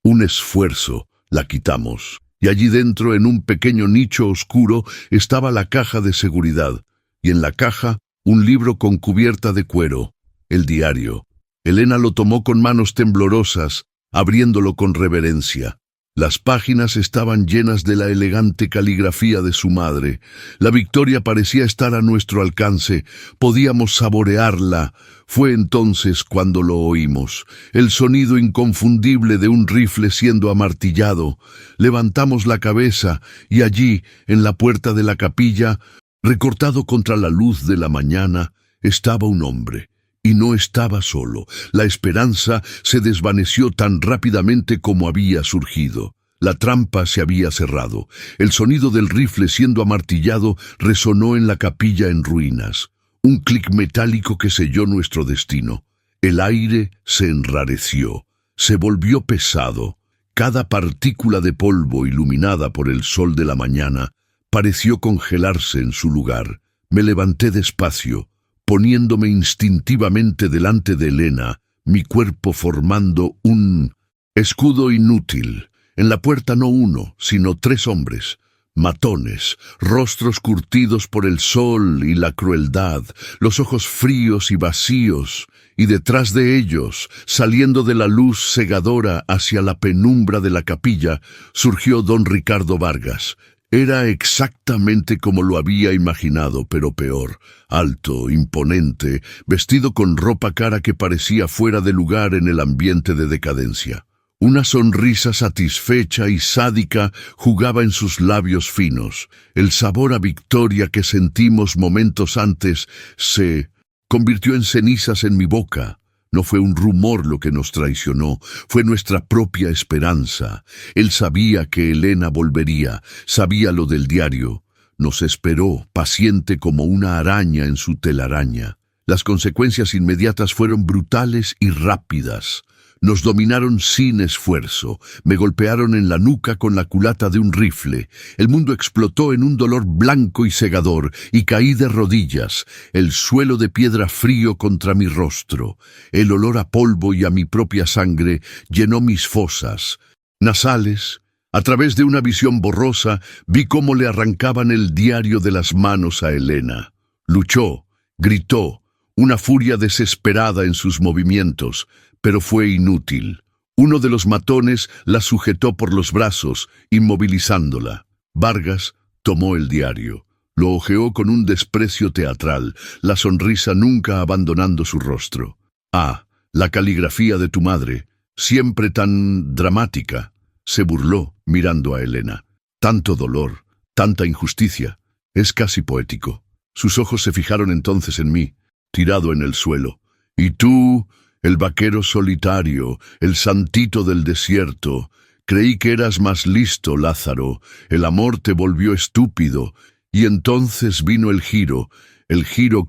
Speaker 1: un esfuerzo la quitamos, y allí dentro, en un pequeño nicho oscuro, estaba la caja de seguridad, y en la caja un libro con cubierta de cuero, el diario. Elena lo tomó con manos temblorosas, abriéndolo con reverencia. Las páginas estaban llenas de la elegante caligrafía de su madre. La victoria parecía estar a nuestro alcance. Podíamos saborearla. Fue entonces cuando lo oímos. El sonido inconfundible de un rifle siendo amartillado. Levantamos la cabeza y allí, en la puerta de la capilla, recortado contra la luz de la mañana, estaba un hombre. Y no estaba solo. La esperanza se desvaneció tan rápidamente como había surgido. La trampa se había cerrado. El sonido del rifle siendo amartillado resonó en la capilla en ruinas. Un clic metálico que selló nuestro destino. El aire se enrareció. Se volvió pesado. Cada partícula de polvo iluminada por el sol de la mañana pareció congelarse en su lugar. Me levanté despacio, poniéndome instintivamente delante de Elena, mi cuerpo formando un escudo inútil. En la puerta no uno, sino 3 hombres, matones, rostros curtidos por el sol y la crueldad, los ojos fríos y vacíos, y detrás de ellos, saliendo de la luz cegadora hacia la penumbra de la capilla, surgió don Ricardo Vargas. Era exactamente como lo había imaginado, pero peor. Alto, imponente, vestido con ropa cara que parecía fuera de lugar en el ambiente de decadencia. Una sonrisa satisfecha y sádica jugaba en sus labios finos. El sabor a victoria que sentimos momentos antes se convirtió en cenizas en mi boca. No fue un rumor lo que nos traicionó, fue nuestra propia esperanza. Él sabía que Elena volvería, sabía lo del diario. Nos esperó, paciente como una araña en su telaraña. Las consecuencias inmediatas fueron brutales y rápidas. Nos dominaron sin esfuerzo. Me golpearon en la nuca con la culata de un rifle. El mundo explotó en un dolor blanco y cegador, y caí de rodillas, el suelo de piedra frío contra mi rostro. El olor a polvo y a mi propia sangre llenó mis fosas nasales. A través de una visión borrosa, vi cómo le arrancaban el diario de las manos a Elena. Luchó, gritó, una furia desesperada en sus movimientos, pero fue inútil. Uno de los matones la sujetó por los brazos, inmovilizándola. Vargas tomó el diario. Lo hojeó con un desprecio teatral, la sonrisa nunca abandonando su rostro. «Ah, la caligrafía de tu madre, siempre tan dramática», se burló, mirando a Elena. «Tanto dolor, tanta injusticia. Es casi poético». Sus ojos se fijaron entonces en mí, tirado en el suelo. «¿Y tú, el vaquero solitario, el santito del desierto? Creí que eras más listo, Lázaro. El amor te volvió estúpido». Y entonces vino el giro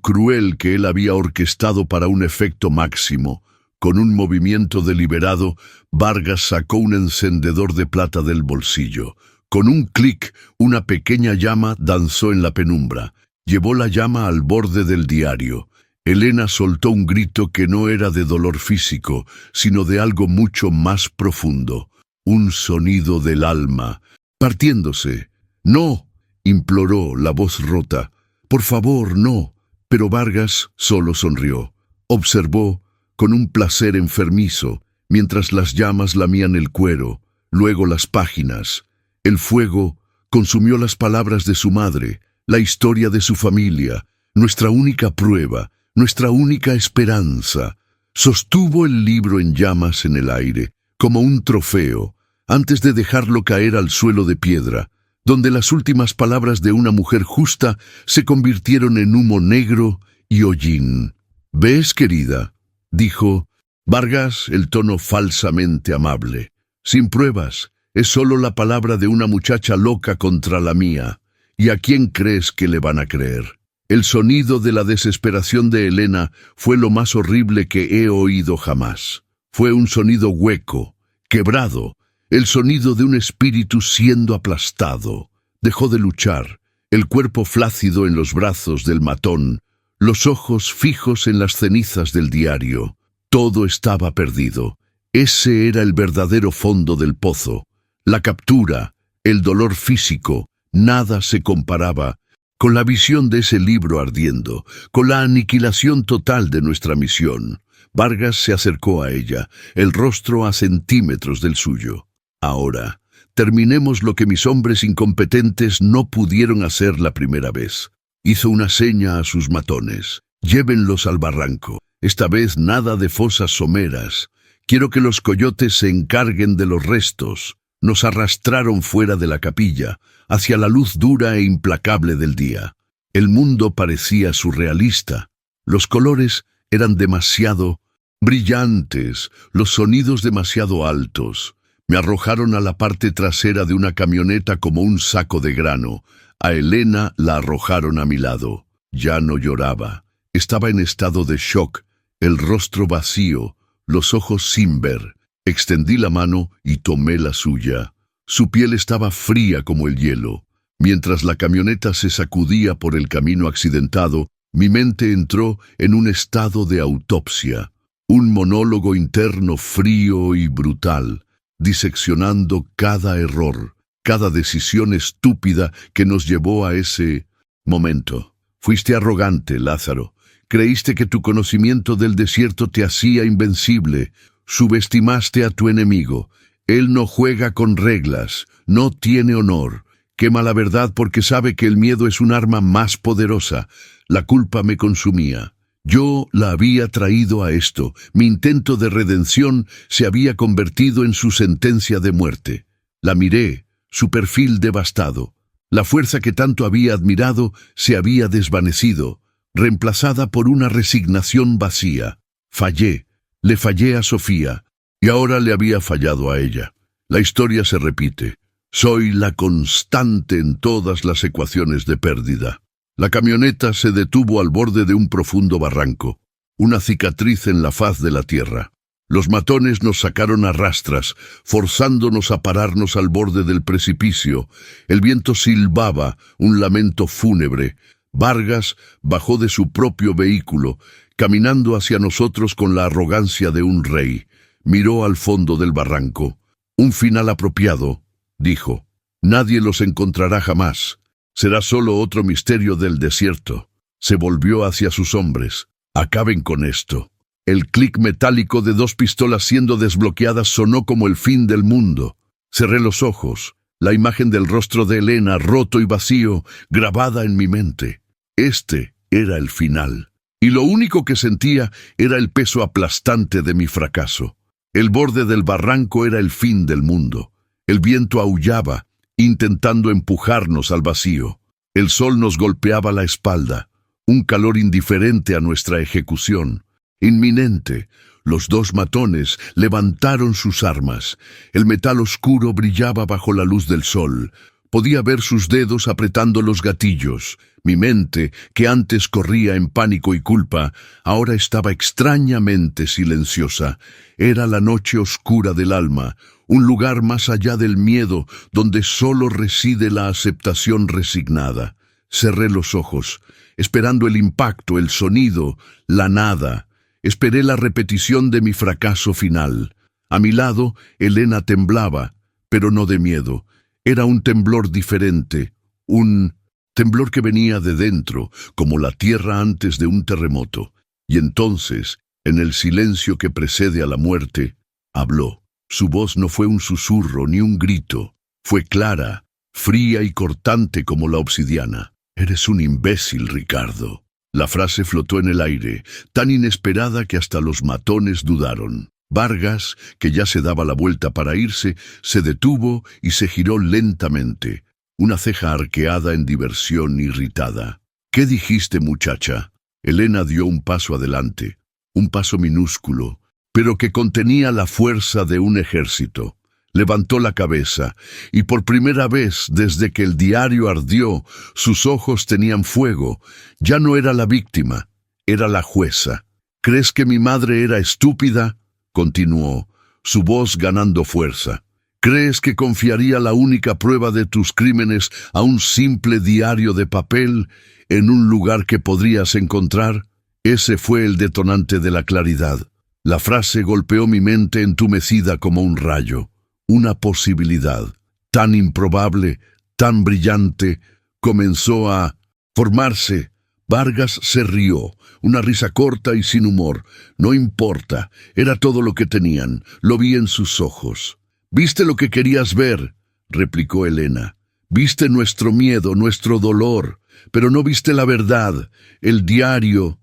Speaker 1: cruel que él había orquestado para un efecto máximo. Con un movimiento deliberado, Vargas sacó un encendedor de plata del bolsillo. Con un clic, una pequeña llama danzó en la penumbra. Llevó la llama al borde del diario. Elena soltó un grito que no era de dolor físico, sino de algo mucho más profundo. Un sonido del alma, partiéndose. «¡No!», imploró la voz rota. «Por favor, no». Pero Vargas solo sonrió. Observó, con un placer enfermizo, mientras las llamas lamían el cuero, luego las páginas. El fuego consumió las palabras de su madre, la historia de su familia, nuestra única prueba, nuestra única esperanza. Sostuvo el libro en llamas en el aire, como un trofeo, antes de dejarlo caer al suelo de piedra, donde las últimas palabras de una mujer justa se convirtieron en humo negro y hollín. «¿Ves, querida?», dijo Vargas, el tono falsamente amable. «Sin pruebas, es solo la palabra de una muchacha loca contra la mía. ¿Y a quién crees que le van a creer?». El sonido de la desesperación de Elena fue lo más horrible que he oído jamás. Fue un sonido hueco, quebrado, el sonido de un espíritu siendo aplastado. Dejó de luchar, el cuerpo flácido en los brazos del matón, los ojos fijos en las cenizas del diario. Todo estaba perdido. Ese era el verdadero fondo del pozo. La captura, el dolor físico, nada se comparaba con la visión de ese libro ardiendo, con la aniquilación total de nuestra misión. Vargas se acercó a ella, el rostro a centímetros del suyo. «Ahora, terminemos lo que mis hombres incompetentes no pudieron hacer la primera vez». Hizo una seña a sus matones. «Llévenlos al barranco. Esta vez nada de fosas someras. Quiero que los coyotes se encarguen de los restos». Nos arrastraron fuera de la capilla, hacia la luz dura e implacable del día. El mundo parecía surrealista. Los colores eran demasiado brillantes, los sonidos demasiado altos. Me arrojaron a la parte trasera de una camioneta como un saco de grano. A Elena la arrojaron a mi lado. Ya no lloraba. Estaba en estado de shock, el rostro vacío, los ojos sin ver. Extendí la mano y tomé la suya. Su piel estaba fría como el hielo. Mientras la camioneta se sacudía por el camino accidentado, mi mente entró en un estado de autopsia. Un monólogo interno frío y brutal, diseccionando cada error, cada decisión estúpida que nos llevó a ese momento. Fuiste arrogante, Lázaro. Creíste que tu conocimiento del desierto te hacía invencible. Subestimaste a tu enemigo. Él no juega con reglas, no tiene honor. Quema la verdad porque sabe que el miedo es un arma más poderosa. La culpa me consumía. Yo la había traído a esto. Mi intento de redención se había convertido en su sentencia de muerte. La miré, su perfil devastado. La fuerza que tanto había admirado se había desvanecido, reemplazada por una resignación vacía. Fallé. Le fallé a Sofía, y ahora le había fallado a ella. La historia se repite. Soy la constante en todas las ecuaciones de pérdida. La camioneta se detuvo al borde de un profundo barranco, una cicatriz en la faz de la tierra. Los matones nos sacaron a rastras, forzándonos a pararnos al borde del precipicio. El viento silbaba, un lamento fúnebre. Vargas bajó de su propio vehículo, caminando hacia nosotros con la arrogancia de un rey. Miró al fondo del barranco. Un final apropiado, dijo. Nadie los encontrará jamás. Será solo otro misterio del desierto. Se volvió hacia sus hombres. Acaben con esto. El clic metálico de 2 pistolas siendo desbloqueadas sonó como el fin del mundo. Cerré los ojos. La imagen del rostro de Elena, roto y vacío, grabada en mi mente. Este era el final. Y lo único que sentía era el peso aplastante de mi fracaso. El borde del barranco era el fin del mundo. El viento aullaba, intentando empujarnos al vacío. El sol nos golpeaba la espalda, un calor indiferente a nuestra ejecución. Inminente, los 2 matones levantaron sus armas. El metal oscuro brillaba bajo la luz del sol. Podía ver sus dedos apretando los gatillos. Mi mente, que antes corría en pánico y culpa, ahora estaba extrañamente silenciosa. Era la noche oscura del alma, un lugar más allá del miedo, donde solo reside la aceptación resignada. Cerré los ojos, esperando el impacto, el sonido, la nada. Esperé la repetición de mi fracaso final. A mi lado, Elena temblaba, pero no de miedo. Era un temblor diferente, un temblor que venía de dentro, como la tierra antes de un terremoto. Y entonces, en el silencio que precede a la muerte, habló. Su voz no fue un susurro ni un grito. Fue clara, fría y cortante como la obsidiana. Eres un imbécil, Ricardo. La frase flotó en el aire, tan inesperada que hasta los matones dudaron. Vargas, que ya se daba la vuelta para irse, se detuvo y se giró lentamente, una ceja arqueada en diversión irritada. ¿Qué dijiste, muchacha? Elena dio un paso adelante, un paso minúsculo, pero que contenía la fuerza de un ejército. Levantó la cabeza, y por primera vez desde que el diario ardió, sus ojos tenían fuego. Ya no era la víctima, era la jueza. ¿Crees que mi madre era estúpida?, continuó, su voz ganando fuerza. ¿Crees que confiaría la única prueba de tus crímenes a un simple diario de papel en un lugar que podrías encontrar? Ese fue el detonante de la claridad. La frase golpeó mi mente entumecida como un rayo. Una posibilidad, tan improbable, tan brillante, comenzó a formarse. Vargas se rió, una risa corta y sin humor. No importa, era todo lo que tenían, lo vi en sus ojos. «¿Viste lo que querías ver?», replicó Elena. «Viste nuestro miedo, nuestro dolor, pero no viste la verdad. El diario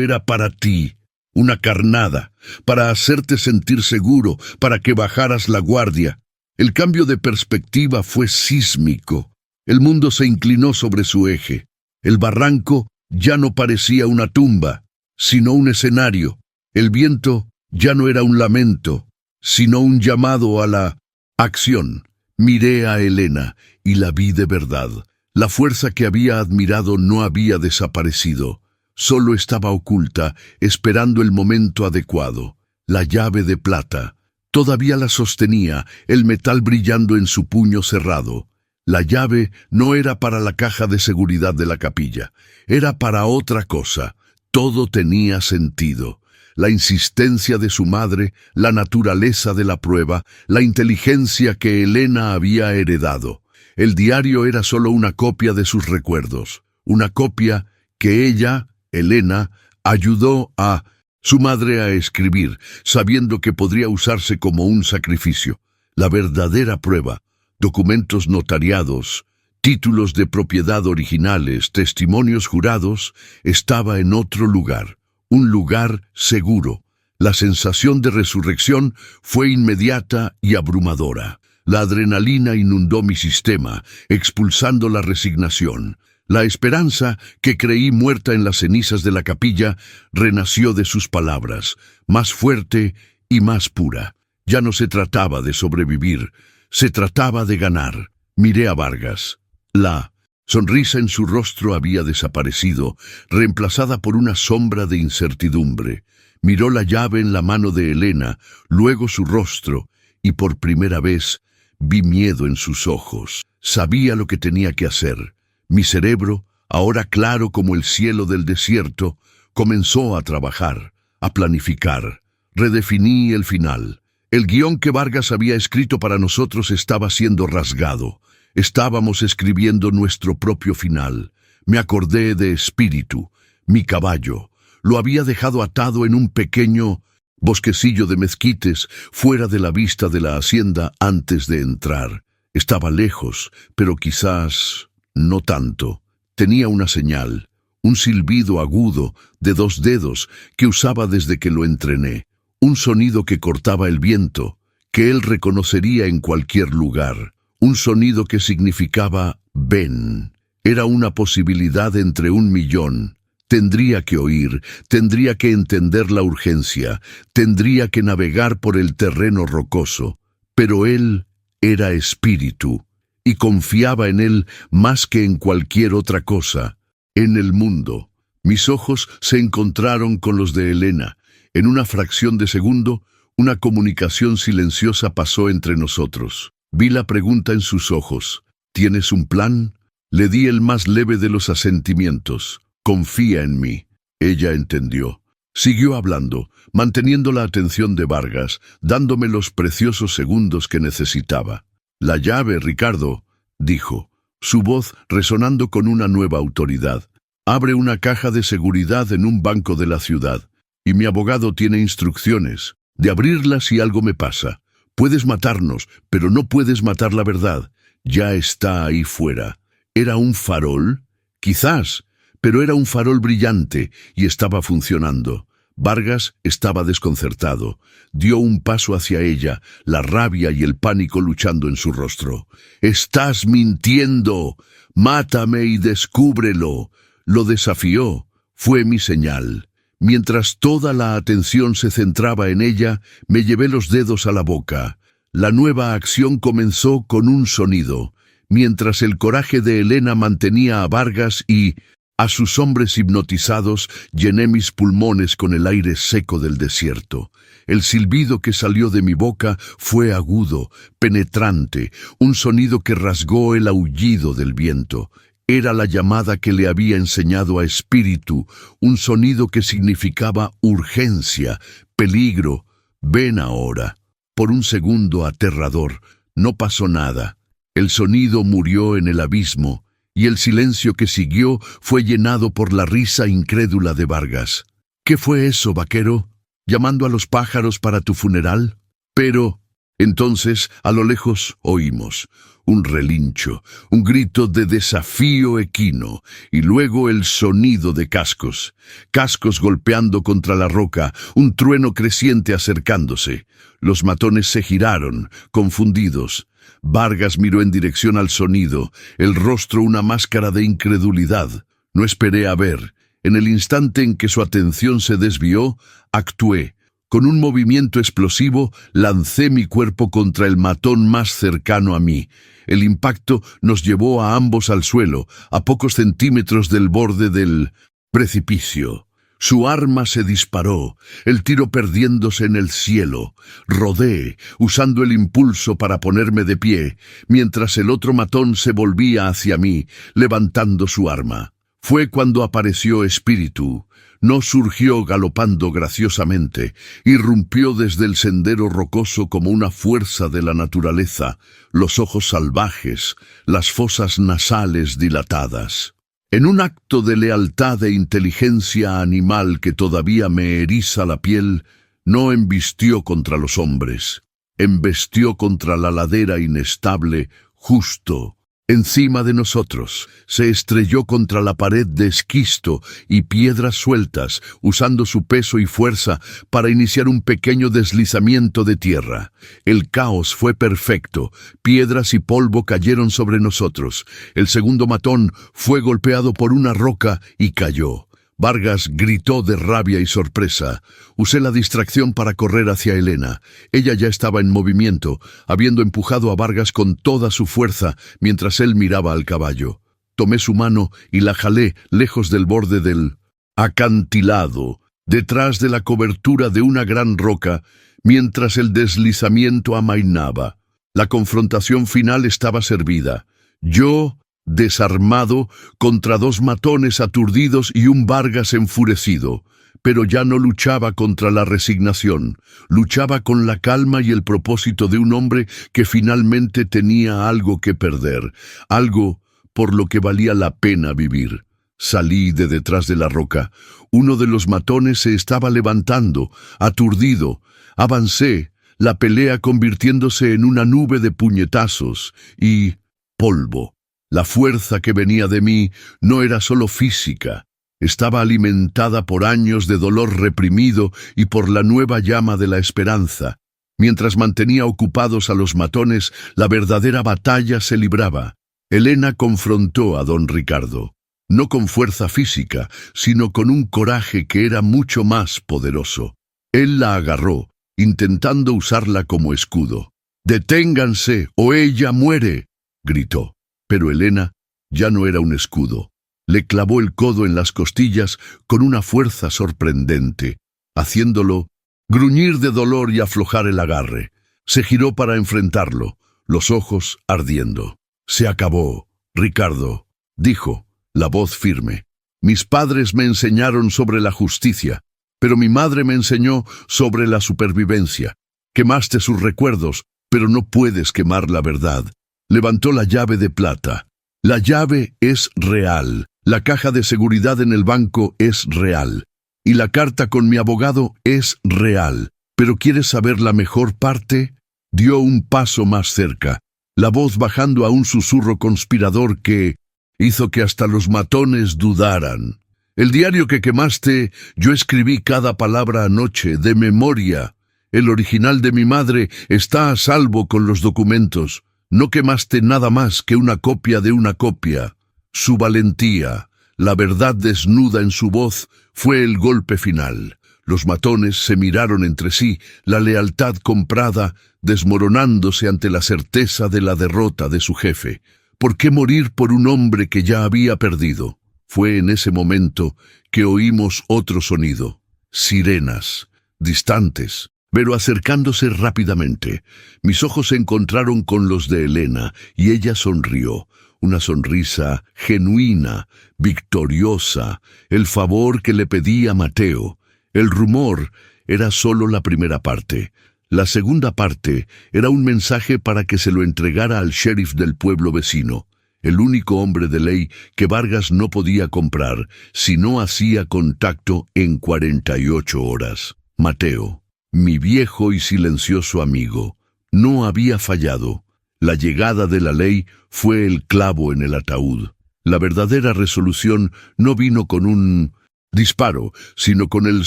Speaker 1: era para ti. Una carnada, para hacerte sentir seguro, para que bajaras la guardia. El cambio de perspectiva fue sísmico. El mundo se inclinó sobre su eje. El barranco ya no parecía una tumba, sino un escenario. El viento ya no era un lamento, sino un llamado a la acción. Miré a Elena y la vi de verdad. La fuerza que había admirado no había desaparecido. Solo estaba oculta, esperando el momento adecuado. La llave de plata. Todavía la sostenía, el metal brillando en su puño cerrado. La llave no era para la caja de seguridad de la capilla, era para otra cosa. Todo tenía sentido. La insistencia de su madre, la naturaleza de la prueba, la inteligencia que Elena había heredado. El diario era solo una copia de sus recuerdos, una copia que ella, Elena, ayudó a su madre a escribir, sabiendo que podría usarse como un sacrificio. La verdadera prueba, documentos notariados, títulos de propiedad originales, testimonios jurados, estaba en otro lugar, un lugar seguro. La sensación de resurrección fue inmediata y abrumadora. La adrenalina inundó mi sistema, expulsando la resignación. La esperanza, que creí muerta en las cenizas de la capilla, renació de sus palabras, más fuerte y más pura. Ya no se trataba de sobrevivir, se trataba de ganar. Miré a Vargas. La sonrisa en su rostro había desaparecido, reemplazada por una sombra de incertidumbre. Miró la llave en la mano de Elena, luego su rostro, y por primera vez vi miedo en sus ojos. Sabía lo que tenía que hacer. Mi cerebro, ahora claro como el cielo del desierto, comenzó a trabajar, a planificar. Redefiní el final. El guión que Vargas había escrito para nosotros estaba siendo rasgado. Estábamos escribiendo nuestro propio final. Me acordé de Espíritu, mi caballo. Lo había dejado atado en un pequeño bosquecillo de mezquites, fuera de la vista de la hacienda antes de entrar. Estaba lejos, pero quizás no tanto. Tenía una señal, un silbido agudo de 2 dedos que usaba desde que lo entrené. Un sonido que cortaba el viento, que él reconocería en cualquier lugar. Un sonido que significaba ven. Era una posibilidad entre 1.000.000. Tendría que oír, tendría que entender la urgencia, tendría que navegar por el terreno rocoso. Pero él era espíritu, y confiaba en él más que en cualquier otra cosa, en el mundo. Mis ojos se encontraron con los de Elena. En una fracción de segundo, una comunicación silenciosa pasó entre nosotros. Vi la pregunta en sus ojos. ¿Tienes un plan? Le di el más leve de los asentimientos. Confía en mí. Ella entendió. Siguió hablando, manteniendo la atención de Vargas, dándome los preciosos segundos que necesitaba. La llave, Ricardo, dijo, su voz resonando con una nueva autoridad. Abre una caja de seguridad en un banco de la ciudad, y mi abogado tiene instrucciones de abrirla si algo me pasa. Puedes matarnos, pero no puedes matar la verdad. Ya está ahí fuera. ¿Era un farol? Quizás, pero era un farol brillante y estaba funcionando. Vargas estaba desconcertado. Dio un paso hacia ella, la rabia y el pánico luchando en su rostro. «¡Estás mintiendo! ¡Mátame y descúbrelo!». Lo desafió. Fue mi señal. Mientras toda la atención se centraba en ella, me llevé los dedos a la boca. La nueva acción comenzó con un sonido, mientras el coraje de Elena mantenía a Vargas y a sus hombres hipnotizados. Llené mis pulmones con el aire seco del desierto. El silbido que salió de mi boca fue agudo, penetrante, un sonido que rasgó el aullido del viento. Era la llamada que le había enseñado a Espíritu, un sonido que significaba urgencia, peligro. Ven ahora. Por un segundo aterrador, no pasó nada. El sonido murió en el abismo, y el silencio que siguió fue llenado por la risa incrédula de Vargas. ¿Qué fue eso, vaquero? ¿Llamando a los pájaros para tu funeral? Pero entonces, a lo lejos, oímos un relincho, un grito de desafío equino, y luego el sonido de cascos. Cascos golpeando contra la roca, un trueno creciente acercándose. Los matones se giraron, confundidos. Vargas miró en dirección al sonido, el rostro una máscara de incredulidad. No esperé a ver. En el instante en que su atención se desvió, actué. Con un movimiento explosivo, lancé mi cuerpo contra el matón más cercano a mí. El impacto nos llevó a ambos al suelo, a pocos centímetros del borde del precipicio. Su arma se disparó, el tiro perdiéndose en el cielo. Rodé, usando el impulso para ponerme de pie, mientras el otro matón se volvía hacia mí, levantando su arma. Fue cuando apareció Espíritu. No surgió galopando graciosamente, irrumpió desde el sendero rocoso como una fuerza de la naturaleza, los ojos salvajes, las fosas nasales dilatadas. En un acto de lealtad e inteligencia animal que todavía me eriza la piel, no embistió contra los hombres, embestió contra la ladera inestable, justo, encima de nosotros. Se estrelló contra la pared de esquisto y piedras sueltas, usando su peso y fuerza para iniciar un pequeño deslizamiento de tierra. El caos fue perfecto. Piedras y polvo cayeron sobre nosotros. El segundo matón fue golpeado por una roca y cayó. Vargas gritó de rabia y sorpresa. Usé la distracción para correr hacia Elena. Ella ya estaba en movimiento, habiendo empujado a Vargas con toda su fuerza mientras él miraba al caballo. Tomé su mano y la jalé lejos del borde del acantilado, detrás de la cobertura de una gran roca, mientras el deslizamiento amainaba. La confrontación final estaba servida. Yo, desarmado, contra dos matones aturdidos y un Vargas enfurecido, pero ya no luchaba contra la resignación, luchaba con la calma y el propósito de un hombre que finalmente tenía algo que perder, algo por lo que valía la pena vivir. Salí de detrás de la roca. Uno de los matones se estaba levantando, aturdido. Avancé, la pelea convirtiéndose en una nube de puñetazos y polvo. La fuerza que venía de mí no era solo física, estaba alimentada por años de dolor reprimido y por la nueva llama de la esperanza. Mientras mantenía ocupados a los matones, la verdadera batalla se libraba. Elena confrontó a don Ricardo, no con fuerza física, sino con un coraje que era mucho más poderoso. Él la agarró, intentando usarla como escudo. «¡Deténganse, o ella muere!», gritó. Pero Elena ya no era un escudo. Le clavó el codo en las costillas con una fuerza sorprendente, haciéndolo gruñir de dolor y aflojar el agarre. Se giró para enfrentarlo, los ojos ardiendo. «Se acabó, Ricardo», dijo, la voz firme. «Mis padres me enseñaron sobre la justicia, pero mi madre me enseñó sobre la supervivencia. Quemaste sus recuerdos, pero no puedes quemar la verdad». Levantó la llave de plata. «La llave es real, la caja de seguridad en el banco es real, y la carta con mi abogado es real. ¿Pero quieres saber la mejor parte?». Dio un paso más cerca, la voz bajando a un susurro conspirador que hizo que hasta los matones dudaran. «El diario que quemaste, yo escribí cada palabra anoche, de memoria. El original de mi madre está a salvo con los documentos. No quemaste nada más que una copia de una copia». Su valentía, la verdad desnuda en su voz, fue el golpe final. Los matones se miraron entre sí, la lealtad comprada, desmoronándose ante la certeza de la derrota de su jefe. ¿Por qué morir por un hombre que ya había perdido? Fue en ese momento que oímos otro sonido. Sirenas, distantes, pero acercándose rápidamente. Mis ojos se encontraron con los de Elena, y ella sonrió. Una sonrisa genuina, victoriosa, el favor que le pedía Mateo. El rumor era solo la primera parte. La segunda parte era un mensaje para que se lo entregara al sheriff del pueblo vecino, el único hombre de ley que Vargas no podía comprar si no hacía contacto en 48 horas. Mateo, mi viejo y silencioso amigo, no había fallado. La llegada de la ley fue el clavo en el ataúd. La verdadera resolución no vino con un disparo, sino con el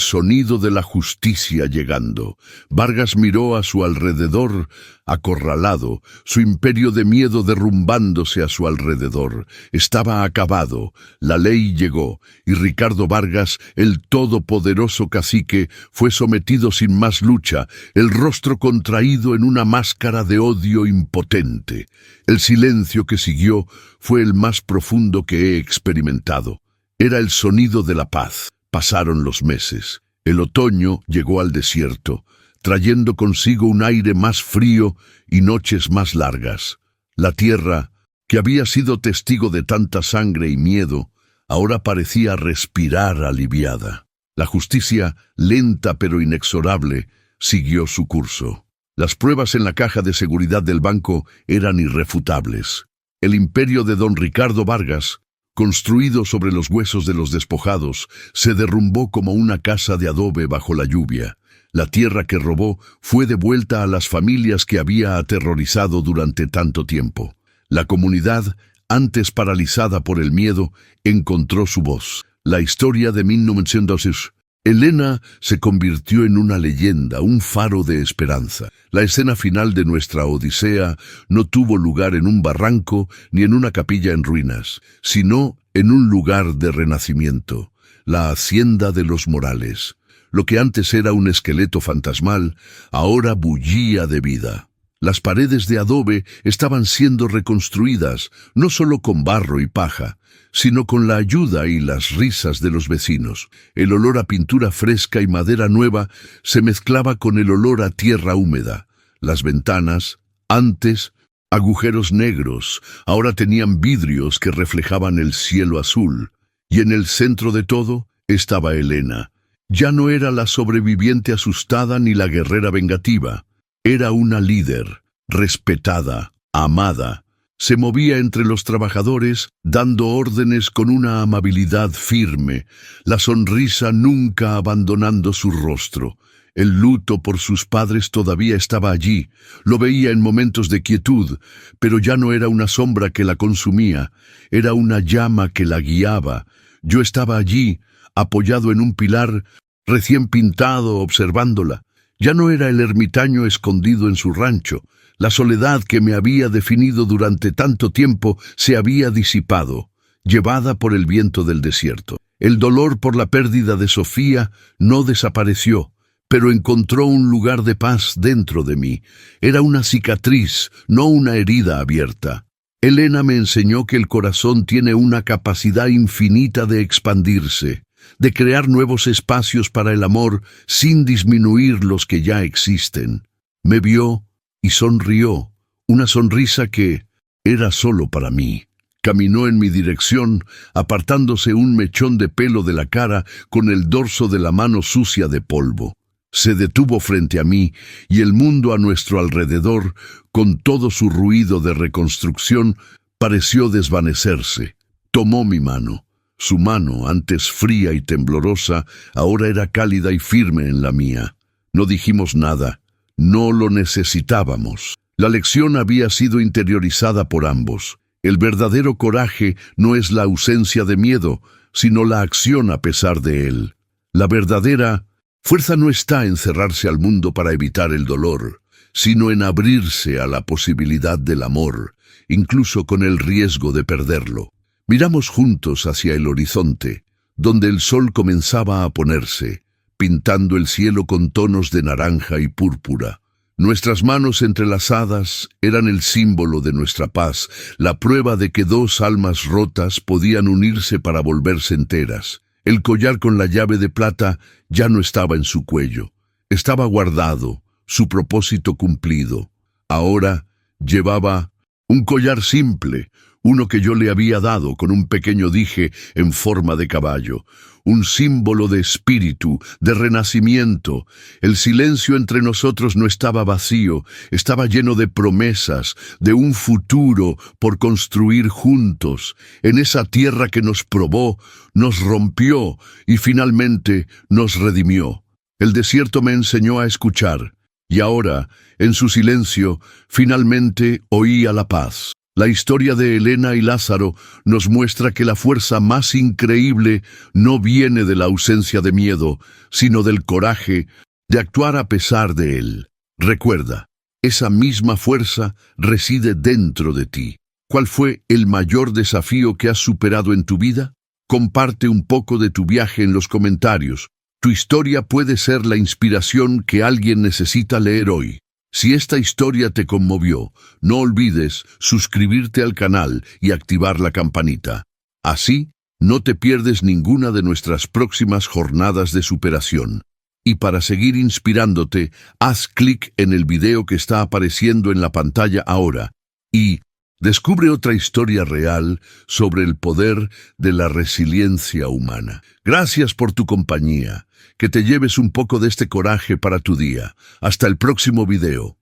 Speaker 1: sonido de la justicia llegando. Vargas miró a su alrededor, acorralado, su imperio de miedo derrumbándose a su alrededor. Estaba acabado, la ley llegó, y Ricardo Vargas, el todopoderoso cacique, fue sometido sin más lucha, el rostro contraído en una máscara de odio impotente. El silencio que siguió fue el más profundo que he experimentado. Era el sonido de la paz. Pasaron los meses. El otoño llegó al desierto, trayendo consigo un aire más frío y noches más largas. La tierra, que había sido testigo de tanta sangre y miedo, ahora parecía respirar aliviada. La justicia, lenta pero inexorable, siguió su curso. Las pruebas en la caja de seguridad del banco eran irrefutables. El imperio de don Ricardo Vargas, construido sobre los huesos de los despojados, se derrumbó como una casa de adobe bajo la lluvia. La tierra que robó fue devuelta a las familias que había aterrorizado durante tanto tiempo. La comunidad antes paralizada por el miedo, encontró su voz. La historia de 1912. Elena se convirtió en una leyenda, un faro de esperanza. La escena final de nuestra odisea no tuvo lugar en un barranco ni en una capilla en ruinas, sino en un lugar de renacimiento, la hacienda de los Morales. Lo que antes era un esqueleto fantasmal, ahora bullía de vida. Las paredes de adobe estaban siendo reconstruidas, no solo con barro y paja, sino con la ayuda y las risas de los vecinos. El olor a pintura fresca y madera nueva se mezclaba con el olor a tierra húmeda. Las ventanas, antes agujeros negros, ahora tenían vidrios que reflejaban el cielo azul. Y en el centro de todo estaba Elena. Ya no era la sobreviviente asustada ni la guerrera vengativa. Era una líder, respetada, amada. Se movía entre los trabajadores, dando órdenes con una amabilidad firme, la sonrisa nunca abandonando su rostro. El luto por sus padres todavía estaba allí. Lo veía en momentos de quietud, pero ya no era una sombra que la consumía, era una llama que la guiaba. Yo estaba allí, apoyado en un pilar, recién pintado, observándola. Ya no era el ermitaño escondido en su rancho. La soledad que me había definido durante tanto tiempo se había disipado, llevada por el viento del desierto. El dolor por la pérdida de Sofía no desapareció, pero encontró un lugar de paz dentro de mí. Era una cicatriz, no una herida abierta. Elena me enseñó que el corazón tiene una capacidad infinita de expandirse, de crear nuevos espacios para el amor sin disminuir los que ya existen. Me vio y sonrió, una sonrisa que era solo para mí. Caminó en mi dirección, apartándose un mechón de pelo de la cara con el dorso de la mano sucia de polvo. Se detuvo frente a mí y el mundo a nuestro alrededor, con todo su ruido de reconstrucción, pareció desvanecerse. Tomó mi mano. Su mano, antes fría y temblorosa, ahora era cálida y firme en la mía. No dijimos nada. No lo necesitábamos. La lección había sido interiorizada por ambos. El verdadero coraje no es la ausencia de miedo, sino la acción a pesar de él. La verdadera fuerza no está en cerrarse al mundo para evitar el dolor, sino en abrirse a la posibilidad del amor, incluso con el riesgo de perderlo. Miramos juntos hacia el horizonte, donde el sol comenzaba a ponerse, pintando el cielo con tonos de naranja y púrpura. Nuestras manos entrelazadas eran el símbolo de nuestra paz, la prueba de que dos almas rotas podían unirse para volverse enteras. El collar con la llave de plata ya no estaba en su cuello. Estaba guardado, su propósito cumplido. Ahora llevaba un collar simple, uno que yo le había dado con un pequeño dije en forma de caballo, un símbolo de espíritu, de renacimiento. El silencio entre nosotros no estaba vacío, estaba lleno de promesas, de un futuro por construir juntos, en esa tierra que nos probó, nos rompió y finalmente nos redimió. El desierto me enseñó a escuchar, y ahora, en su silencio, finalmente oía la paz. La historia de Elena y Lázaro nos muestra que la fuerza más increíble no viene de la ausencia de miedo, sino del coraje de actuar a pesar de él. Recuerda, esa misma fuerza reside dentro de ti. ¿Cuál fue el mayor desafío que has superado en tu vida? Comparte un poco de tu viaje en los comentarios. Tu historia puede ser la inspiración que alguien necesita leer hoy. Si esta historia te conmovió, no olvides suscribirte al canal y activar la campanita. Así, no te pierdes ninguna de nuestras próximas jornadas de superación. Y para seguir inspirándote, haz clic en el video que está apareciendo en la pantalla ahora y descubre otra historia real sobre el poder de la resiliencia humana. Gracias por tu compañía. Que te lleves un poco de este coraje para tu día. Hasta el próximo video.